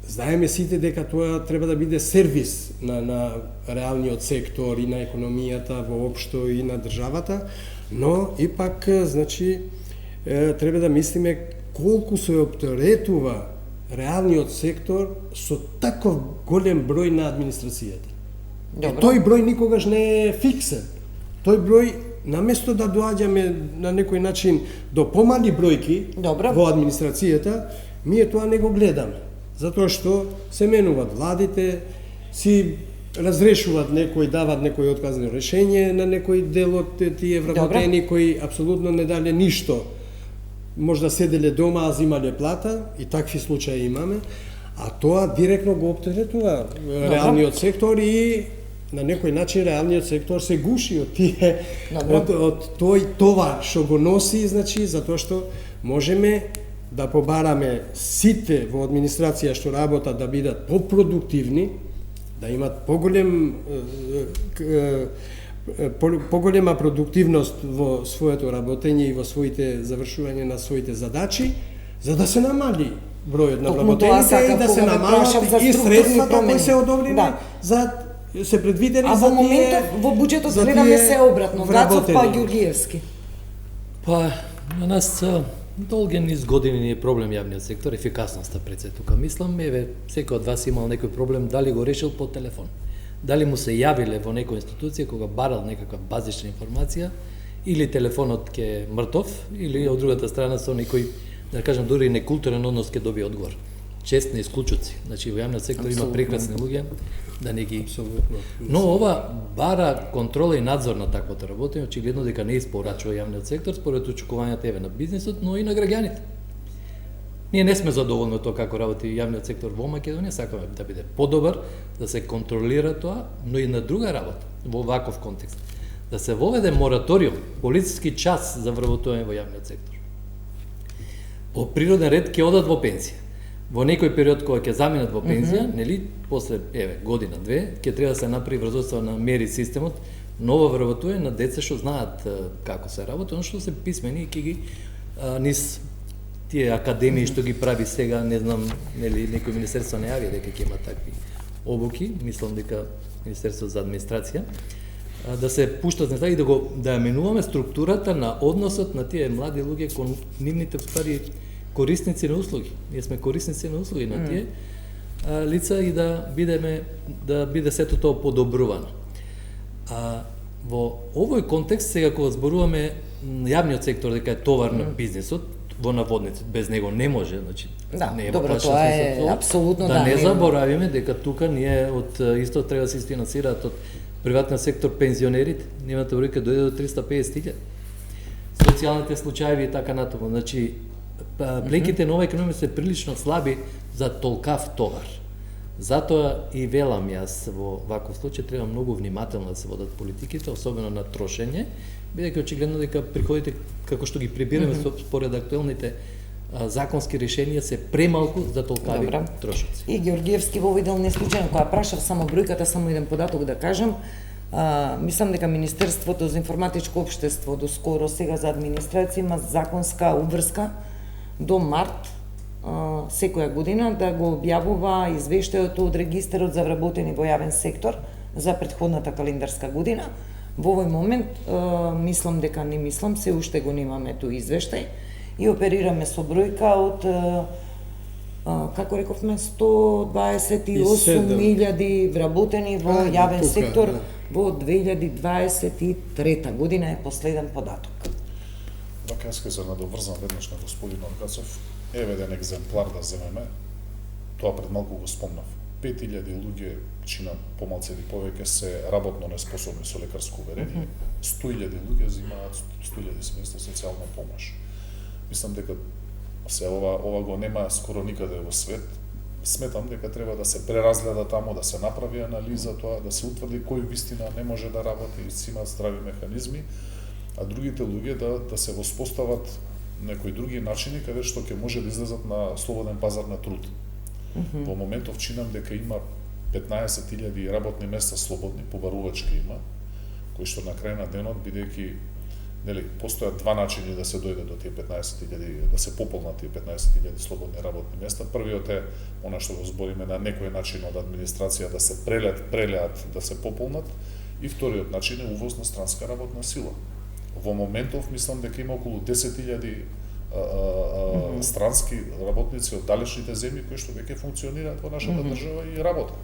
знаеме сите дека тоа треба да биде сервис на реалниот сектор и на економијата воопшто и на државата, но ипак значи треба да мислиме колку се оптеретува реалниот сектор со таков голем број на администрацијата. Добро. Тој број никогаш не е фиксен. Тој број, наместо да доаѓаме на некој начин до помали бројки Добро. во администрацијата, ние тоа не го гледаме. Затоа што се менуваат владите, си разрешуваат некои, дават некои отказно решение на некој дел од тие вработени кои апсолутно не дале ништо. Можда седеле дома, а зимале плата, и такви случаи имаме, а тоа директно го оптеретува реалниот сектор и на некој начин реалниот сектор се гуши од тие од тоа што го носи, значи затоа што можеме да побараме сите во администрација што работат да бидат попродуктивни, да имат поголема продуктивност во своето работење и во своите завршување на своите задачи, за да се намали бројот на вработените и да се намалат и средствата кои се одобрени за се предвидени А за во моментов во буџетот гледаме се обратно. Гацов па Ѓурѓиевски. Па, на нас долги низ години ни е проблем јавниот сектор, ефикасноста пред се тука. Мислам, еве, секој од вас имал некој проблем, дали го решил по телефон. Дали му се јавиле во некоја институција кога барал некаква базична информација, или телефонот ке е мртов, или од другата страна со некој, да кажам, дури некултурен однос ке добие одговор. Честни исклучоци. Значи, во јавниот сектор има прекрасни луѓе, да не ги... Но ова бара контрола и надзор на таквото работење, очигледно дека не испорачува јавниот сектор според очекувањата еве на бизнисот, но и на граѓаните. Ние не сме задоволни од тоа како работи јавниот сектор во Македонија, сакаме да биде подобар, да се контролира тоа, но и на друга работа во ваков контекст. Да се воведе мораториум, полициски час за вработување во јавниот сектор. по природен ред ќе одат во пензија. Во некој период кога ќе заминат во пензија, нели, после година, две, ќе треба да се направи врз основа на мери системот, ново вработување на деца што знаат како се работи, но што се писмени и ќе ги низ тие академии што ги прави сега, не знам, нели некој министерство не јави дека ќе има такви обуки, мислам дека Министерство за администрација, да се пуштат и да ја менуваме структурата на односот на тие млади луѓе кон нивните встари корисници на услуги. Ние сме корисници на услуги на тие лица и да биде сето тоа подобрувано. Во овој контекст, сега кога зборуваме јавниот сектор дека е товар на бизнисот, во наводници, без него не може, значи не е добро, тоа е апсолутно да не заборавиме дека тука ние од исто треба да се финансираат од приватниот сектор пензионерите, нивната бројка дојде до 350.000. Социјалните случаи и така натаму, значи плеките на оваа економија се прилично слаби за толкав товар. Затоа и велам јас во ваков случај треба многу внимателно да се водат политиките, особено на трошење, бидејќи очигледно дека приходите како што ги прибираме според актуелните законски решенија се премалку за толкави трошоци. И Георгиевски во овој дел не случајно кога прашав само бројката, само еден податок да кажам, мислам дека Министерството за информатичко општество до скоро сега за администрација има законска обврска до март секоја година да го објавува извештајот од регистарот за вработени во јавен сектор за претходната календарска година. Во овој момент се уште го немаме тој извештај и оперираме со бројка од како рековме 128.000 вработени во јавен сектор во 2023 година е последен податок. Вака јас ќе се надоврзам веднаш на господин Оргацов. Еве еден екземплар да земеме. Тоа пред малку го спомнав. 5.000 луѓе, чина помалку или повеќе, се работно неспособни со лекарско уверение. 100.000 луѓе земаат 100.000 семејства социјална помош. Мислам дека ова го нема скоро никаде во свет. Сметам дека треба да се преразгледа таму, да се направи анализа тоа, да се утврди кој вистина не може да работи и си има здрави механизми, а другите луѓе да се воспостават некои други начини каде што ќе може да излезат на слободен пазар на труд. Во моментов чинам дека има 15.000 работни места слободни, побарувачки има, кои што на крај на денот, бидејќи постојат два начини да се дојде до тие 15.000, да се пополнат тие 15.000 слободни работни места. Првиот е она што го збориме на некој начин од администрација да се прелеат, да се пополнат, и вториот начин е увоз на странска работна сила. Во моментов мислам дека има околу 10.000 странски работници од далечните земји кои што веќе функционираат во нашата држава и работат.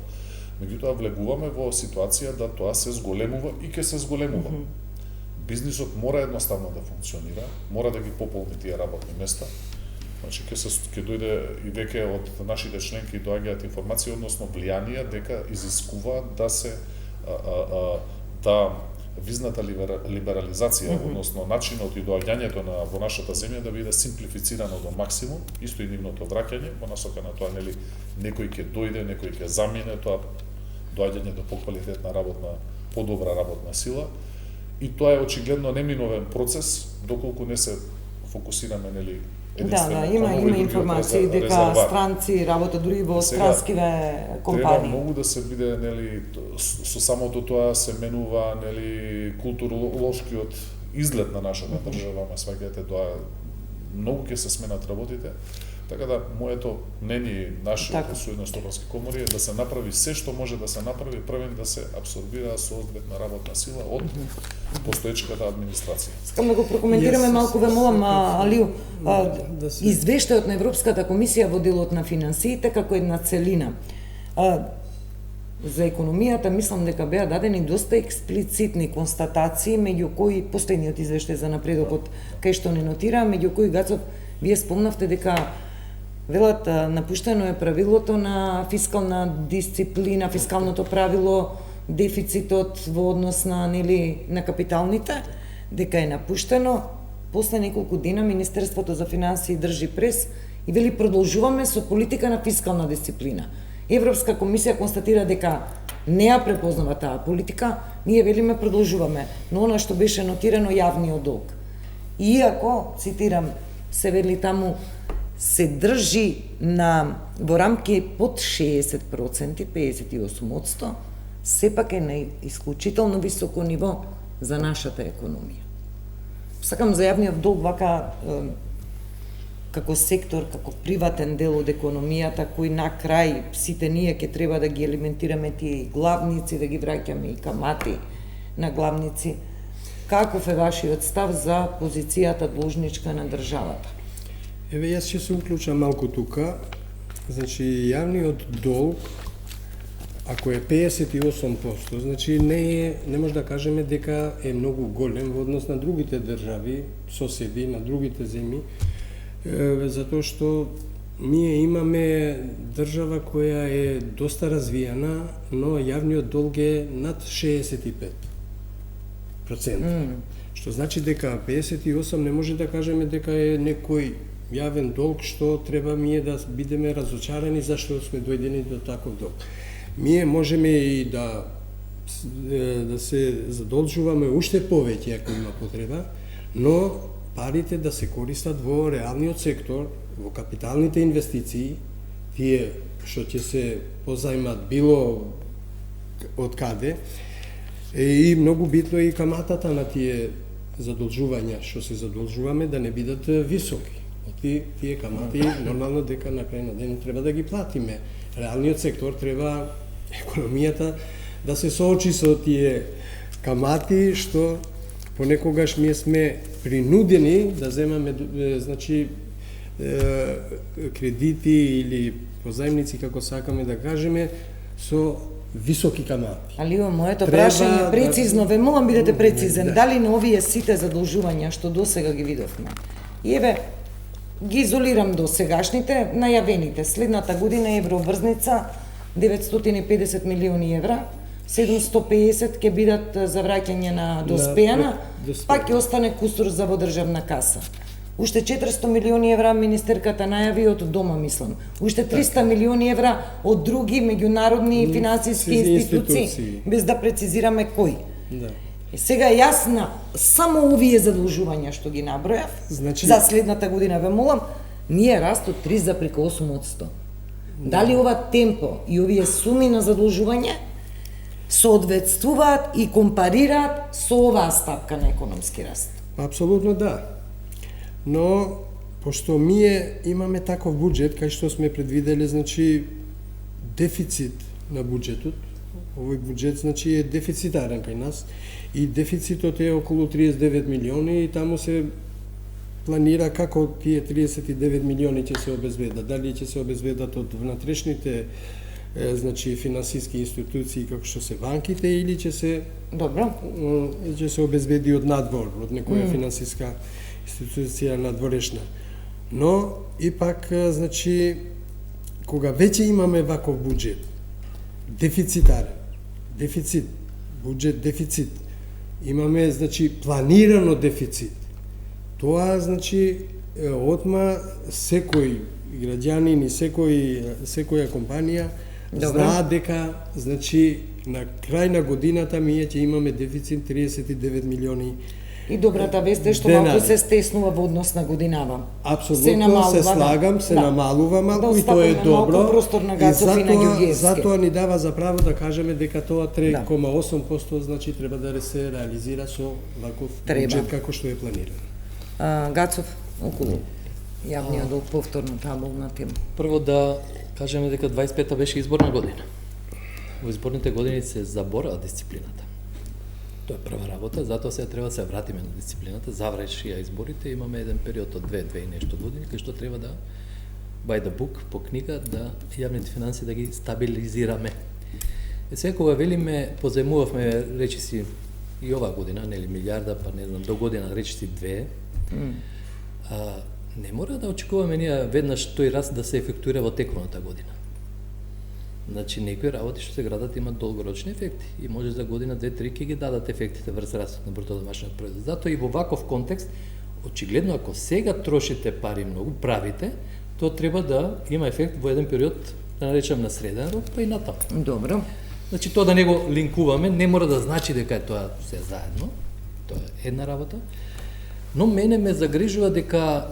Меѓутоа влегуваме во ситуација да тоа се зголемува и ќе се зголемува. Бизнисот мора едноставно да функционира, мора да ги пополни тие работни места. Значи ќе дојде и веќе од нашите членки доаѓаат информации, односно влијанија дека изискува да се визната либерализација, односно начинот и доаѓањето во нашата земја да биде симплифицирано до максимум, исто и нивното враќање, во насока на тоа некој ќе дојде, некој ќе замине, тоа доаѓање до поквалитетна подобра работна сила. И тоа е очигледно неминовен процес доколку не се фокусираме има информации дека странци работат дури во странскиве компании. Треба многу да се биде со самото тоа се менува културолошкиот изглед на нашата држава, ме сваќате тоа многу ќе се сменат работите. Така да, моето мнение, нашите Сојузни стопански комори е да се направи се што може да се направи, првен да се абсорбира со одветна работна сила од постоечката администрација. Искам да го прокоментираме малку, ве молам, Алију, извештајот на Европската комисија во делот на финансиите како една целина. За економијата мислам дека беа дадени доста експлицитни констатации, меѓу кои последниот извештај за напредокот кај што не нотира, меѓу кои Гацов вие спомнавте дека велат напуштено е правилото на фискална дисциплина, фискалното правило, дефицитот во однос на капиталните, дека е напуштено. После неколку дена Министерството за финансии држи прес и вели продолжуваме со политика на фискална дисциплина. Европска комисија констатира дека не ја препознава таа политика, ние велиме продолжуваме, но она што беше нотирано јавниот долг. Иако, цитирам, се вели таму, се држи на во рамки под 60%, 58%, сепак е на исклучително високо ниво за нашата економија. Сакам за јавниот долг вака како сектор, како приватен дел од економијата, кој на крај сите ние ќе треба да ги елементираме тие главници, да ги враќаме и камати на главници. Каков е вашиот став за позицијата должничка на државата? Еве, јас ќе се уклучам малку тука. Значи, јавниот долг, ако е 58%, значи не може да кажеме дека е многу голем во однос на другите држави, соседи, на другите земји, затоа што ние имаме држава која е доста развиена, но јавниот долг е над 65%. Што значи дека 58 не може да кажеме дека е некој јавен долг што треба ние да бидеме разочарани зашто сме дојдени до таков долг. Ние можеме и да се задолжуваме уште повеќе ако има потреба, но парите да се користат во реалниот сектор, во капиталните инвестиции, тие што ќе се позајмат било од каде, и многу битно и каматата на тие задолжувања што се задолжуваме да не бидат високи. Тие камати нормално дека на крај на ден треба да ги платиме. Реалниот сектор треба економијата да се соочи со тие камати што понекогаш ние сме принудени да земаме значи кредити или позајмници како сакаме да кажеме со високи камати. Али моето прашање прецизно, ве молам бидете прецизен, дали на овие сите задолжувања што досега ги видовме? И еве ги изолирам до сегашните, најавените. Следната година еврообврзница 950 милиони евра, 750 ќе бидат за враќање на доспејана, па ќе остане кусур за во државна каса. Уште 400 милиони евра министерката најави од дома, мислам. Уште 300 милиони евра од други меѓународни финансиски институции, без да прецизираме кои. Да. Сега јасна само овие задолжувања што ги набројав, значи, за следната година ве молам, ние растот 3,8%. Дали ова темпо и овие суми на задолжување соодветствуваат и компарираат со оваа стапка на економски раст? Апсолутно да. Но пошто ние имаме таков буџет кај што сме предвиделе, значи дефицит на буџетот, овој буџет значи е дефицитарен кај нас и дефицитот е околу 39 милиони и таму се планира како тие 39 милиони ќе се обезбедат. Дали ќе се обезбедат од внатрешните значи финансиски институции како што се банките или ќе се ќе се обезбеди од надвор, од некоја финансиска институција надворешна. Но ипак значи кога веќе имаме ваков буџет дефицитарен, буџет дефицит, имаме значи планирано дефицит. Тоа значи отма секој граѓанин и секоја компанија знаат дека значи на крај на годината ние ќе имаме дефицит 39 милиони. И добрата вест е што малку се стеснува во однос на годинава. Апсолутно се слагам, се намалува малку и тоа е добро. И затоа ни дава за право да кажеме дека тоа 3,8% значи треба да се реализира со ваков буџет како што е планирано. Гацов, околу јавниот долг, повторно табелна тема. Прво да кажеме дека 25-та беше изборна година. Во изборните години се заборава дисциплината. Тоа е прва работа, затоа сега треба да се вратиме на дисциплината, завршија изборите, имаме еден период од 2 и нешто години, кај што треба да by the book, по книга, да јавните финанси да ги стабилизираме. Сега кога велиме, позајмувавме речиси и оваа година, нели милиарда, па не знам, до година речиси 2, не мора да очекуваме ние веднаш тој раст да се ефектуира во тековната година. Значи, некои работи што се градат имат долгорочни ефекти и може за година, 2-3 ќе ги дадат ефектите врз растот на бруто домашниот производ. Затоа и во ваков контекст, очигледно ако сега трошите пари многу, правите, тоа треба да има ефект во еден период, да наречам на среден рок, па и натаму. Добро. Значи, тоа да не го линкуваме, не мора да значи дека е тоа се заедно, тоа е една работа, но мене ме загрижува дека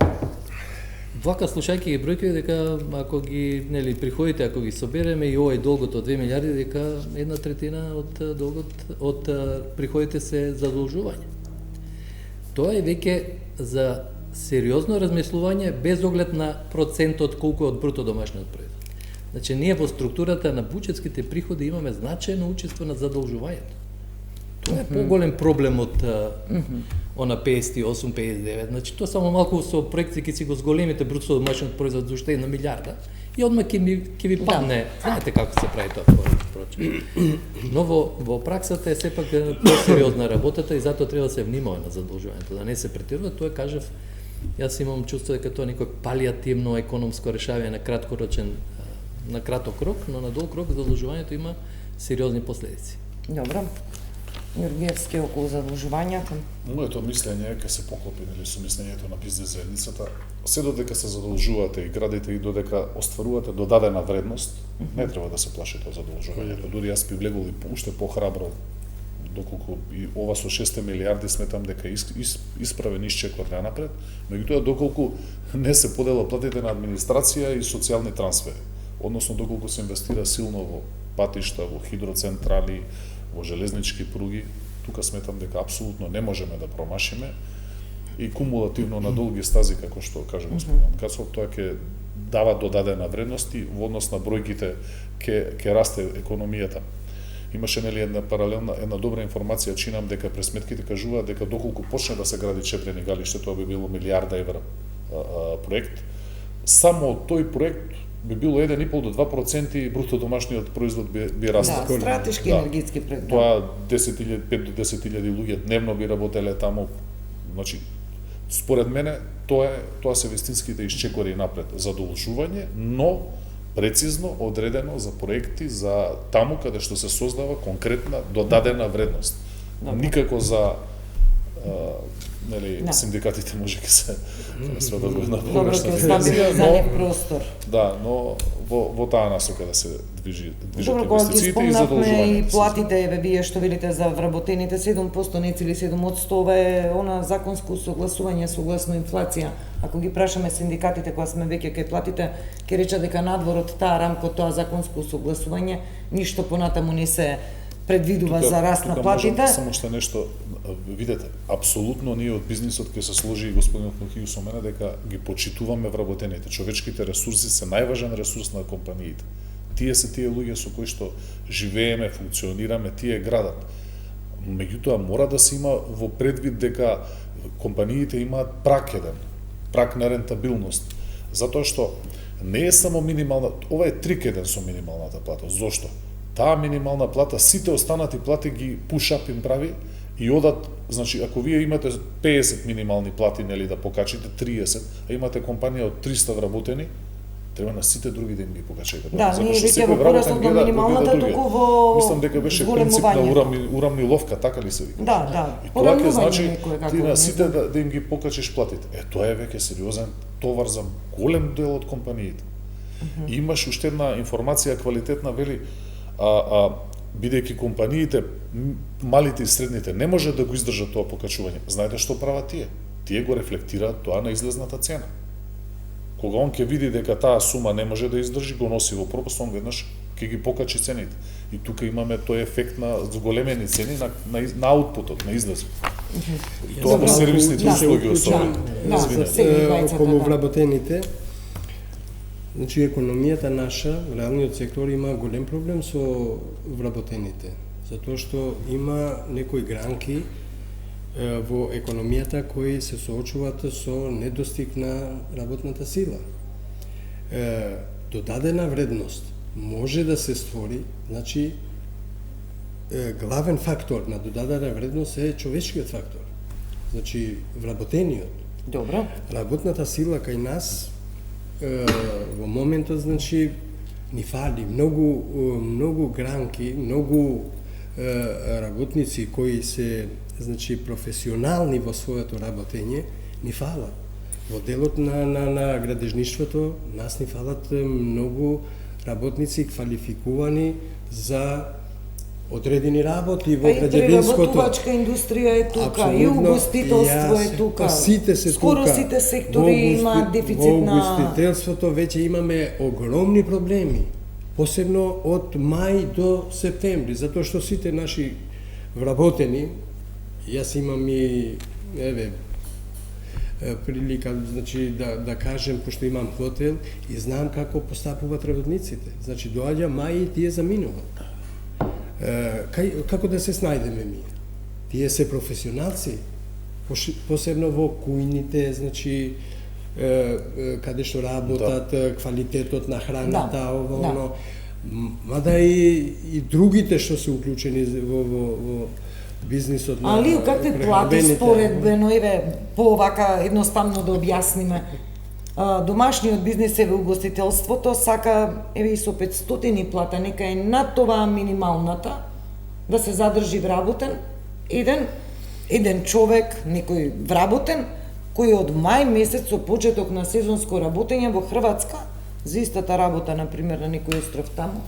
Вака слушајќи ги бројки дека ако ги приходите, ако ги собереме и овој долгот од 2 милиарди, дека 1/3 од долгот од приходите се задолжување. Тоа е веќе за сериозно размислување без оглед на процентот колку од бруто домашниот производ. Значи ние во структурата на буџетските приходи имаме значајно учество на задолжувањето. Тоа е поголем проблем од она 58-59. Значи тоа само малку со проекти ќе си го зголемите бруто домашниот производ за уште 1 милиарда и одма ќе ви падне. Знаете како се прави тоа впрочем. Но во праксата е сепак посериозна работата и затоа треба да се внимава на задолжувањето, да не се претерува. Тоа кажав, јас имам чувство дека тоа е некој палијативно економско решавање на краток рок, но на долг рок задолжувањето има сериозни последици. Добро. Јоргиевски околу задолжувањата. Моето мислење ќе се поклопи со мислењето на бизнес заедницата. Се додека се задолжувате и градите и додека остварувате додадена вредност, не треба да се плашите од задолжувањето. Дури јас би влегол и уште похрабро, доколку и ова со 6 милиарди сметам дека исправен исчекот напред, меѓутоа доколку не се подела платите на администрација и социјални трансфери, односно доколку се инвестира силно во патишта, во хидроцентрали, во железнички пруги, тука сметам дека апсолутно не можеме да промашиме и кумулативно на долги стази, како што каже господин Кацов, тоа ќе дава додадена вредност и во однос на бројките ќе расте економијата. Имаше една паралелна, една добра информација, чинам дека пресметките кажуваат дека доколку почне да се гради Чепрени галиште, тоа би било милијарда евра проект. Само од тој проект би било 1,5 до 2% бруто домашниот производ би растел. Да, стратешки енергетски проект. Тоа 5 до 10.000 луѓе дневно би работеле таму. Значи, според мене, тоа се вистинските исчекори напред. Задолжување, но прецизно одредено за проекти, за таму каде што се создава конкретна додадена вредност. Никако за синдикатите може ќе се сведат во една погрешна дирекција, за нив простор. Да, но во таа насока да се движат инвестициите и задолжувањата. И платите, вие што велите за вработените 7%, не цели 7%, ова е она законско согласување согласно инфлација. Ако ги прашаме синдикатите кои сме веќе кај платите, ќе речат дека надвор од таа рамка, од тоа законско согласување, ништо понатаму не се предвидува за раст на платите. Само што нешто, видете, апсолутно ние од бизнисот ќе се сложи и господинот Нухију со мене дека ги почитуваме вработените. Човечките ресурси се најважен ресурс на компаниите. Тие се тие луѓе со кои што живееме, функционираме, тие градат. Меѓутоа мора да се има во предвид дека компаниите имаат прак на рентабилност. Затоа што не е само минимална, ова е трикеден со минималната плата. Зошто? Таа минимална плата, сите останати плати ги пушап им прави и одат, значи, ако вие имате 50 минимални плати, нели, да покачите 30, а имате компанија од 300 вработени, треба на сите други да им ги покачите. Да, ние веќе во порасот на минималната, туку во мислам дека беше принцип на урамниловка, така ли се вика? Да. И тоа ќе значи ти на сите да им ги покачиш платите. Тоа е веќе сериозен товар за голем дел од компаниите. И имаш уште една информација квалитетна, вели, бидејќи компаниите, малите и средните, не може да го издржат тоа покачување. Знаете што прават тие? Тие го рефлектираат тоа на излезната цена. Кога он ќе види дека таа сума не може да издржи, го носи во пропаст, он веднаш ќе ги покачи цените. И тука имаме тој ефект на зголемени цени на аутпутот, на излезот. Тоа во сервисните услуги особено. Околу вработените, значи економијата наша, реалниот сектор има голем проблем со вработените, затоа што има некои гранки во економијата кои се соочуваат со недостиг на работната сила. Додадена вредност може да се створи, значи главен фактор на додадена вредност е човечкиот фактор. Значи вработениот. Добро. Работната сила кај нас во моментот, значи, ни фали многу гранки, многу работници кои се, значи, професионални во своето работење, ни фалат. Во делот на градежништвото, нас ни фалат многу работници квалификувани за одредени работи Па во и граѓевинското. преработувачка индустрија е тука, и Апсолутно, угостителство е јас, тука. па сите се Скоро тука. сите сектори имаат дефицит Во на... угостителството веќе имаме огромни проблеми, посебно од мај до септември, затоа што сите наши вработени, јас имам и прилика, значи да кажем, пошто имам хотел и знам како постапуваат работниците. Значи доаѓа мај и тие заминуваат. Како да се снајдеме ми? Тие се професионалци, посебно во кујните, значи каде што работат, квалитетот на храната, оно. Мада и другите што се уклучени во бизнисот на Али какви плати според Беноеве, по вака едноставно да објасниме? Домашниот бизнис е во угостителството, сака и со 500 плата, нека е над това минималната, да се задржи вработен еден човек, некој вработен, кој од мај месец со почеток на сезонско работење во Хрватска, за истата работа, например, на некој остров таму,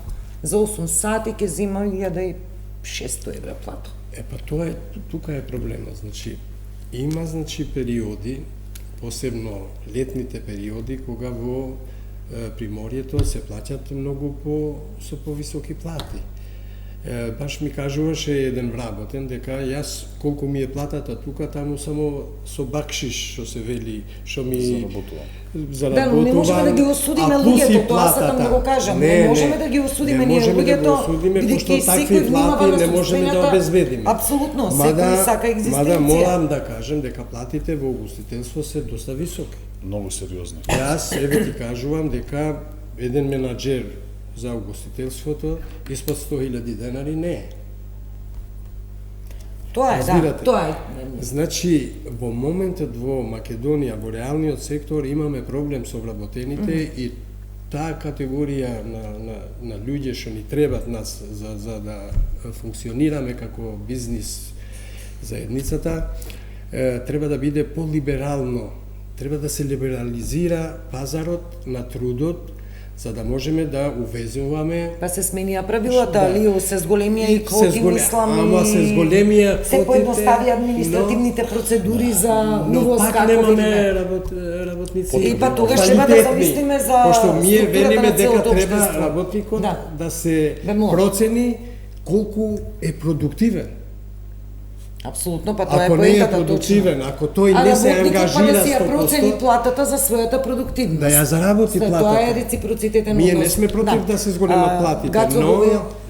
за 8 сати ќе зима 1600 евра плата. Па тука е проблемот, значи има периоди, посебно летните периоди, кога во Приморието се плаќат многу со повисоки плати. Баш ми кажуваше еден вработен дека јас колку ми е платата тука, таму само со бакшиш, што се вели, што ми Да, но не можеме да ги осудиме луѓето, тоа сакам да го кажам. Не можеме да ги осудиме ние луѓето, бидејќи секој внимава на не можеме да обезбедиме. Апсолутно, секој сака екзистенција. Мада морам да кажем дека платите во угостителство се доста високи. Многу сериозни. Јас ти кажувам дека еден менаџер за угостителството испод 100.000 денари не е. Тоа е, тоа е. Значи, во моментот во Македонија, во реалниот сектор, имаме проблем со вработените и таа категорија на луѓе што ни требат нас за да функционираме како бизнис заедницата, треба да биде полиберално. Треба да се либерализира пазарот на трудот, за да можеме да увезуваме. Па се сменија правилата, али се зголемија и квоти, мислам, ама се зголемија квотите. Се поедностави административните процедури за увоз, пак немаме работници. И па тогаш треба да замислиме за пошто ние велиме дека треба општество. работникот да се процени колку е продуктивен. Апсолутно, па тоа е ако не е поентата продуктивен, точно. ако тој не се ангажира да си ја процени платата за својата продуктивност. Да ја заработи платата. Тоа е реципроцитетен однос. Ние не сме против да се зголемат платите, но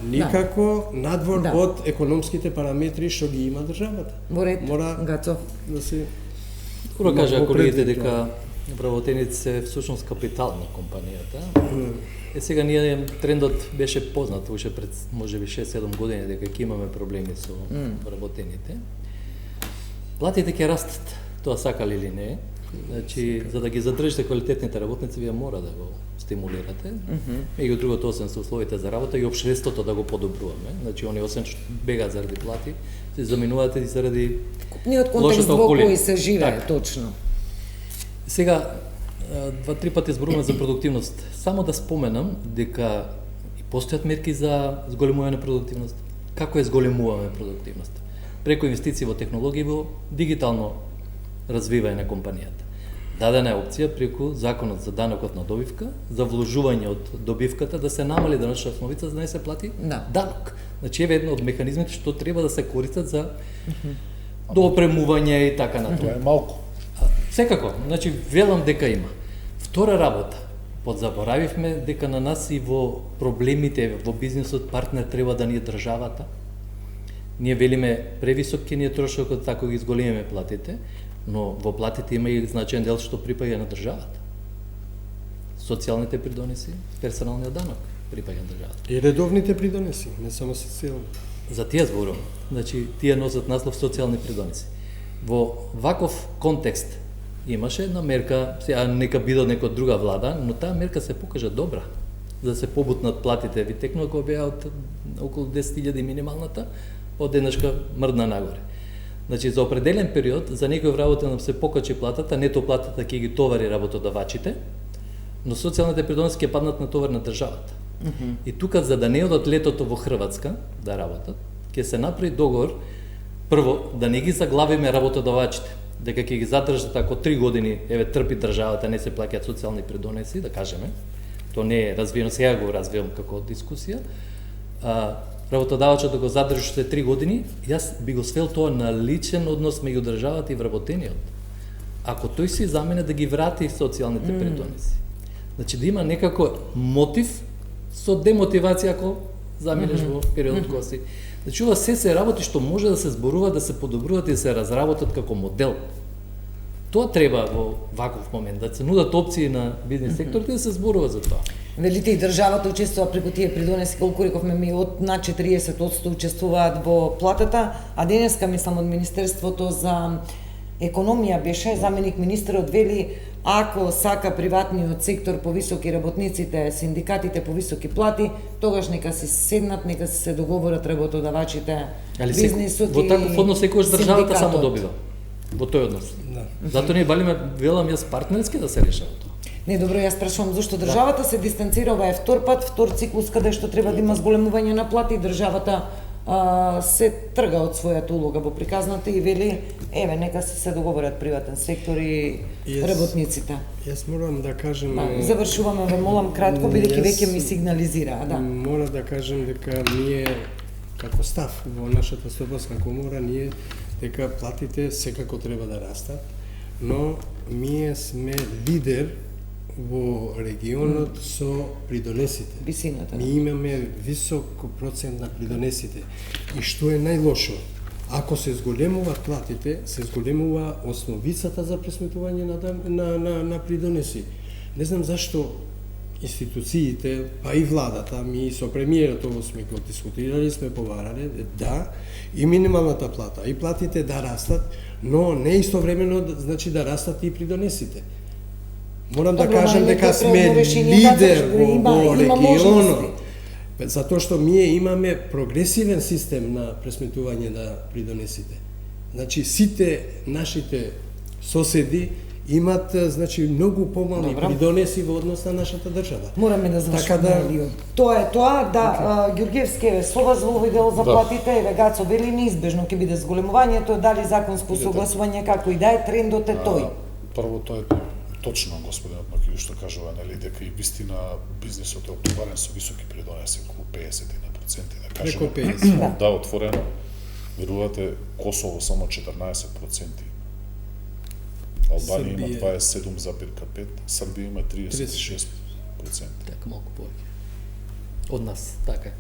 никако надвор Да. од економските параметри што ги има државата. Во ред, Мора Гацо. да се Скоро кажа колегите дека вработените се всушност капитал на компанијата. Сега ние трендот беше познат уште пред можеби 6-7 години дека ќе имаме проблеми со вработените. Платите ќе растат, тоа сакали или не. Значи, за да ги задржите квалитетните работници, вие мора да го стимулирате. Меѓу другото, освен со условите за работа и општеството да го подобруваме. Значи, они освен што бегаат заради плати, се заминуваат и заради Купниот контекст во кој се живее, точно. Сега, 2-3 пати зборуваме за продуктивност. Само да споменам дека постојат мерки за зголемување на продуктивност. Како зголемуваме продуктивност? Преку инвестиции во технологии, во дигитално развивање на компанијата. Дадена е опција преку законот за данокот на добивка, за вложување од добивката да се намали даночна основица за да не се плати данок. Значи е едно од механизмите што треба да се користат за доопремување и така натаму. Тоа е малку. Секако, значи велам дека има. Втора работа, подзаборавивме дека на нас и во проблемите во бизнисот партнер треба да ни е државата. Ние велиме превисок ќе ни е трошокот, така ги зголемиме платите, но во платите има и значаен дел што припаѓа на државата. Социјалните придонеси, персоналниот данок припаѓа на државата. И редовните придонеси, не само социјални. За тие зборувам. Значи, тие носат наслов социјални придонеси. Во ваков контекст имаше една мерка, сега нека биде од некоја друга влада, но таа мерка се покажа добра, за да се побутнат платите. Ви текнува кога беа од околу 10.000 минималната, од еднашка мрдна нагоре. Значи, за определен период, за некој вработен се покачи платата, нето платата ќе ги товари работодавачите, но социјалните придонеси ќе паднат на товар на државата. И тука, за да не одат летото во Хрватска да работат, ќе се направи договор, прво, да не ги заглавиме работодавачите, дека ќе ги задржат ако 3 години, еве, трпи државата, не се плаќаат социјални придонеси, да кажеме, то не е развиено, сега го развивам како дискусија, работодавачот да го задржи уште 3 години, јас би го свел тоа на личен однос меѓу државата и вработениот. Ако тој си замене да ги врати социјалните придонеси. Значи да има некако мотив со демотивација ако заминеш во периодот кога си. Значи ова се работи што може да се зборува, да се подобруваат и да се разработат како модел. Тоа треба во ваков момент, да се нудат опции на бизнес секторите да се зборува за тоа. Велите и државата учествува преку тие придонеси, колку рековме ми, од над 40% учествуваат во платата, а денеска мислам од Министерството за економија беше, заменик министерот вели, ако сака приватниот сектор повисоки работниците, синдикатите повисоки плати, тогаш нека си седнат, нека се договорат работодавачите, бизнисот и во таков однос секогаш државата само добива. Во тој однос. Да. Затоа ние балиме, велам јас, партнерски да се решава тоа. Не, добро, јас прашувам зашто државата се дистанцира, ова е втор циклус каде што треба да има зголемување на плати и државата се трга од својата улога во приказната и вели, еве, нека се договорат приватен сектор и работниците. Јас морам да кажем... Завршуваме, ве молам кратко, бидејќи веќе ми сигнализира, да. Мора да кажем дека ние, како став во нашата стопанска комора, ние дека платите секако треба да растат, но ние сме лидер во регионот со придонесите. Висината. Ние имаме висок процент на придонесите. И што е најлошо? Ако се зголемуваат платите, се зголемува основицата за пресметување на придонеси. Не знам зашто институциите, па и владата, ми со премиерот ово сме го дискутирали, сме поварале, да, и минималната плата, и платите да растат, но не истовремено значи да растат и придонесите. Морам да кажем дека сме лидер во регионот, затоа што ние имаме прогресивен систем на пресметување на придонесите. Значи, сите нашите соседи имат многу помални придонеси во однос на нашата држава. Мораме да завршиме. Тоа е тоа, да, Ѓурѓевски е со вас во овој дел за платите, еве Гацо вели неизбежно ќе биде зголемувањето, дали законско согласување, како и да е, трендот е тој. Прво, тоа е точно, господинот Макију, што кажува, нели, дека и вистина бизнисот е оптоварен со високи придонеси, околу 50%, да кажеме. Преко 50. Да, отворено. Верувате, Косово само 14%. Албанија има 27,5%, Србија има 36%. Така малку повеќе. Од нас, така е.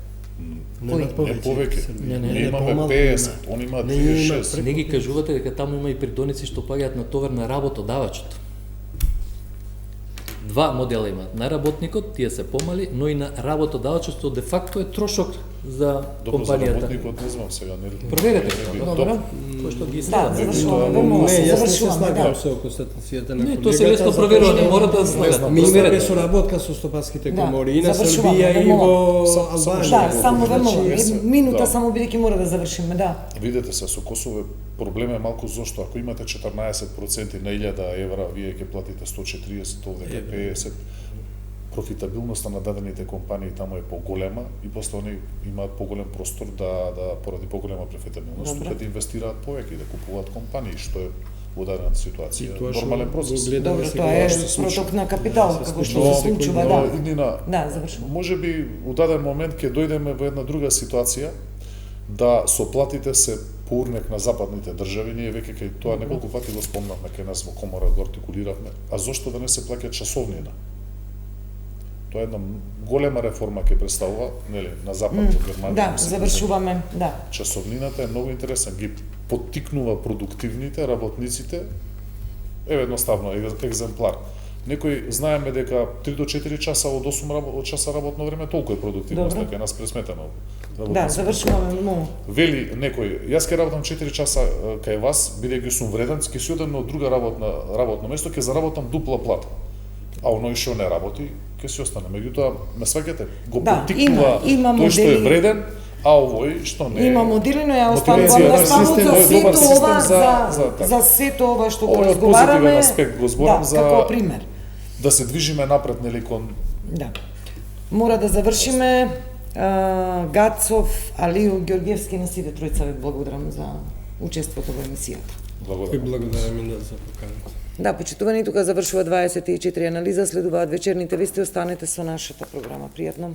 Не повеќе. Ние имаме 50, они имаат 36. Не ги кажувате дека таму има и придонеси што паѓаат на товар на работодавачот. Два модела имаат, на работникот, тие се помали, но и на работодавачот, што де факто е трошок за компанијата. За работникот не знам сега, не. Проверете тоа. Добро. Кој што ги Да, следат. завршуваме, Не, јас не се завршуваме, слагам да. со констатацијата на Не, колегата. тоа се лесно проверува, не мора да Ми слагат. имаме Проверете. соработка со стопанските Да, комори и на завршуваме, Србија ве и во молам. Албанија. Да, само ве молам, минута Да. само бидејќи мора да завршиме, да. Видете се, со Косово проблем е малку зошто ако имате 14% на 1000 евра, вие ќе платите 140, овде 50. Профитабилноста на дадените компании таму е поголема и после они имаат поголем простор да поради поголема профитабилност тука да инвестираат повеќе и да купуваат компании, што е во дадена ситуација нормален процес. Добро, тоа е проток на капитал, како што се случува, да. Нина, Да, завршувам. може би у даден момент ќе дојдеме во една друга ситуација да со платите се поурнек на западните држави, ние веќе кај тоа неколку пати го спомнавме кај нас во комора, го артикулиравме, а зошто да не се плаќа часовнина? Тоа е една голема реформа ќе представува, нели, на запад во Германија. Да, завршуваме, да. Часовнината е многу интересна, ги поттикнува продуктивните работниците. Еве едноставно екземплар. Некој знаеме дека 3 до 4 часа од 8 часа работно време толку е продуктивноста кај нас пресметено. Да, завршуваме многу. Вели некој, јас ќе работам 4 часа кај вас, бидејќи сум вреден, ќе си одам на друга работно место, ќе заработам дупла плата. А оној што не работи, ќе си остане. Меѓутоа, ме сваќате, го поттикнува тој што е вреден, а овој што не е. Има модели, но ја оставувам Мотивација, да ставам систем, за е добар сето систем ова, за за сето ова што го Ова е од разговараме. позитивен аспект го зборам да, за како пример. да се движиме напред, нели, кон Да. Мора да завршиме. Гацов, Алио, Георгиевски, на сите тројца ви благодарам за учеството во емисијата. И Благодарам. благодарам и за поканата. Да, почитувани, тука завршува 24 анализа, следуваат вечерните вести, останете со нашата програма. Пријатно.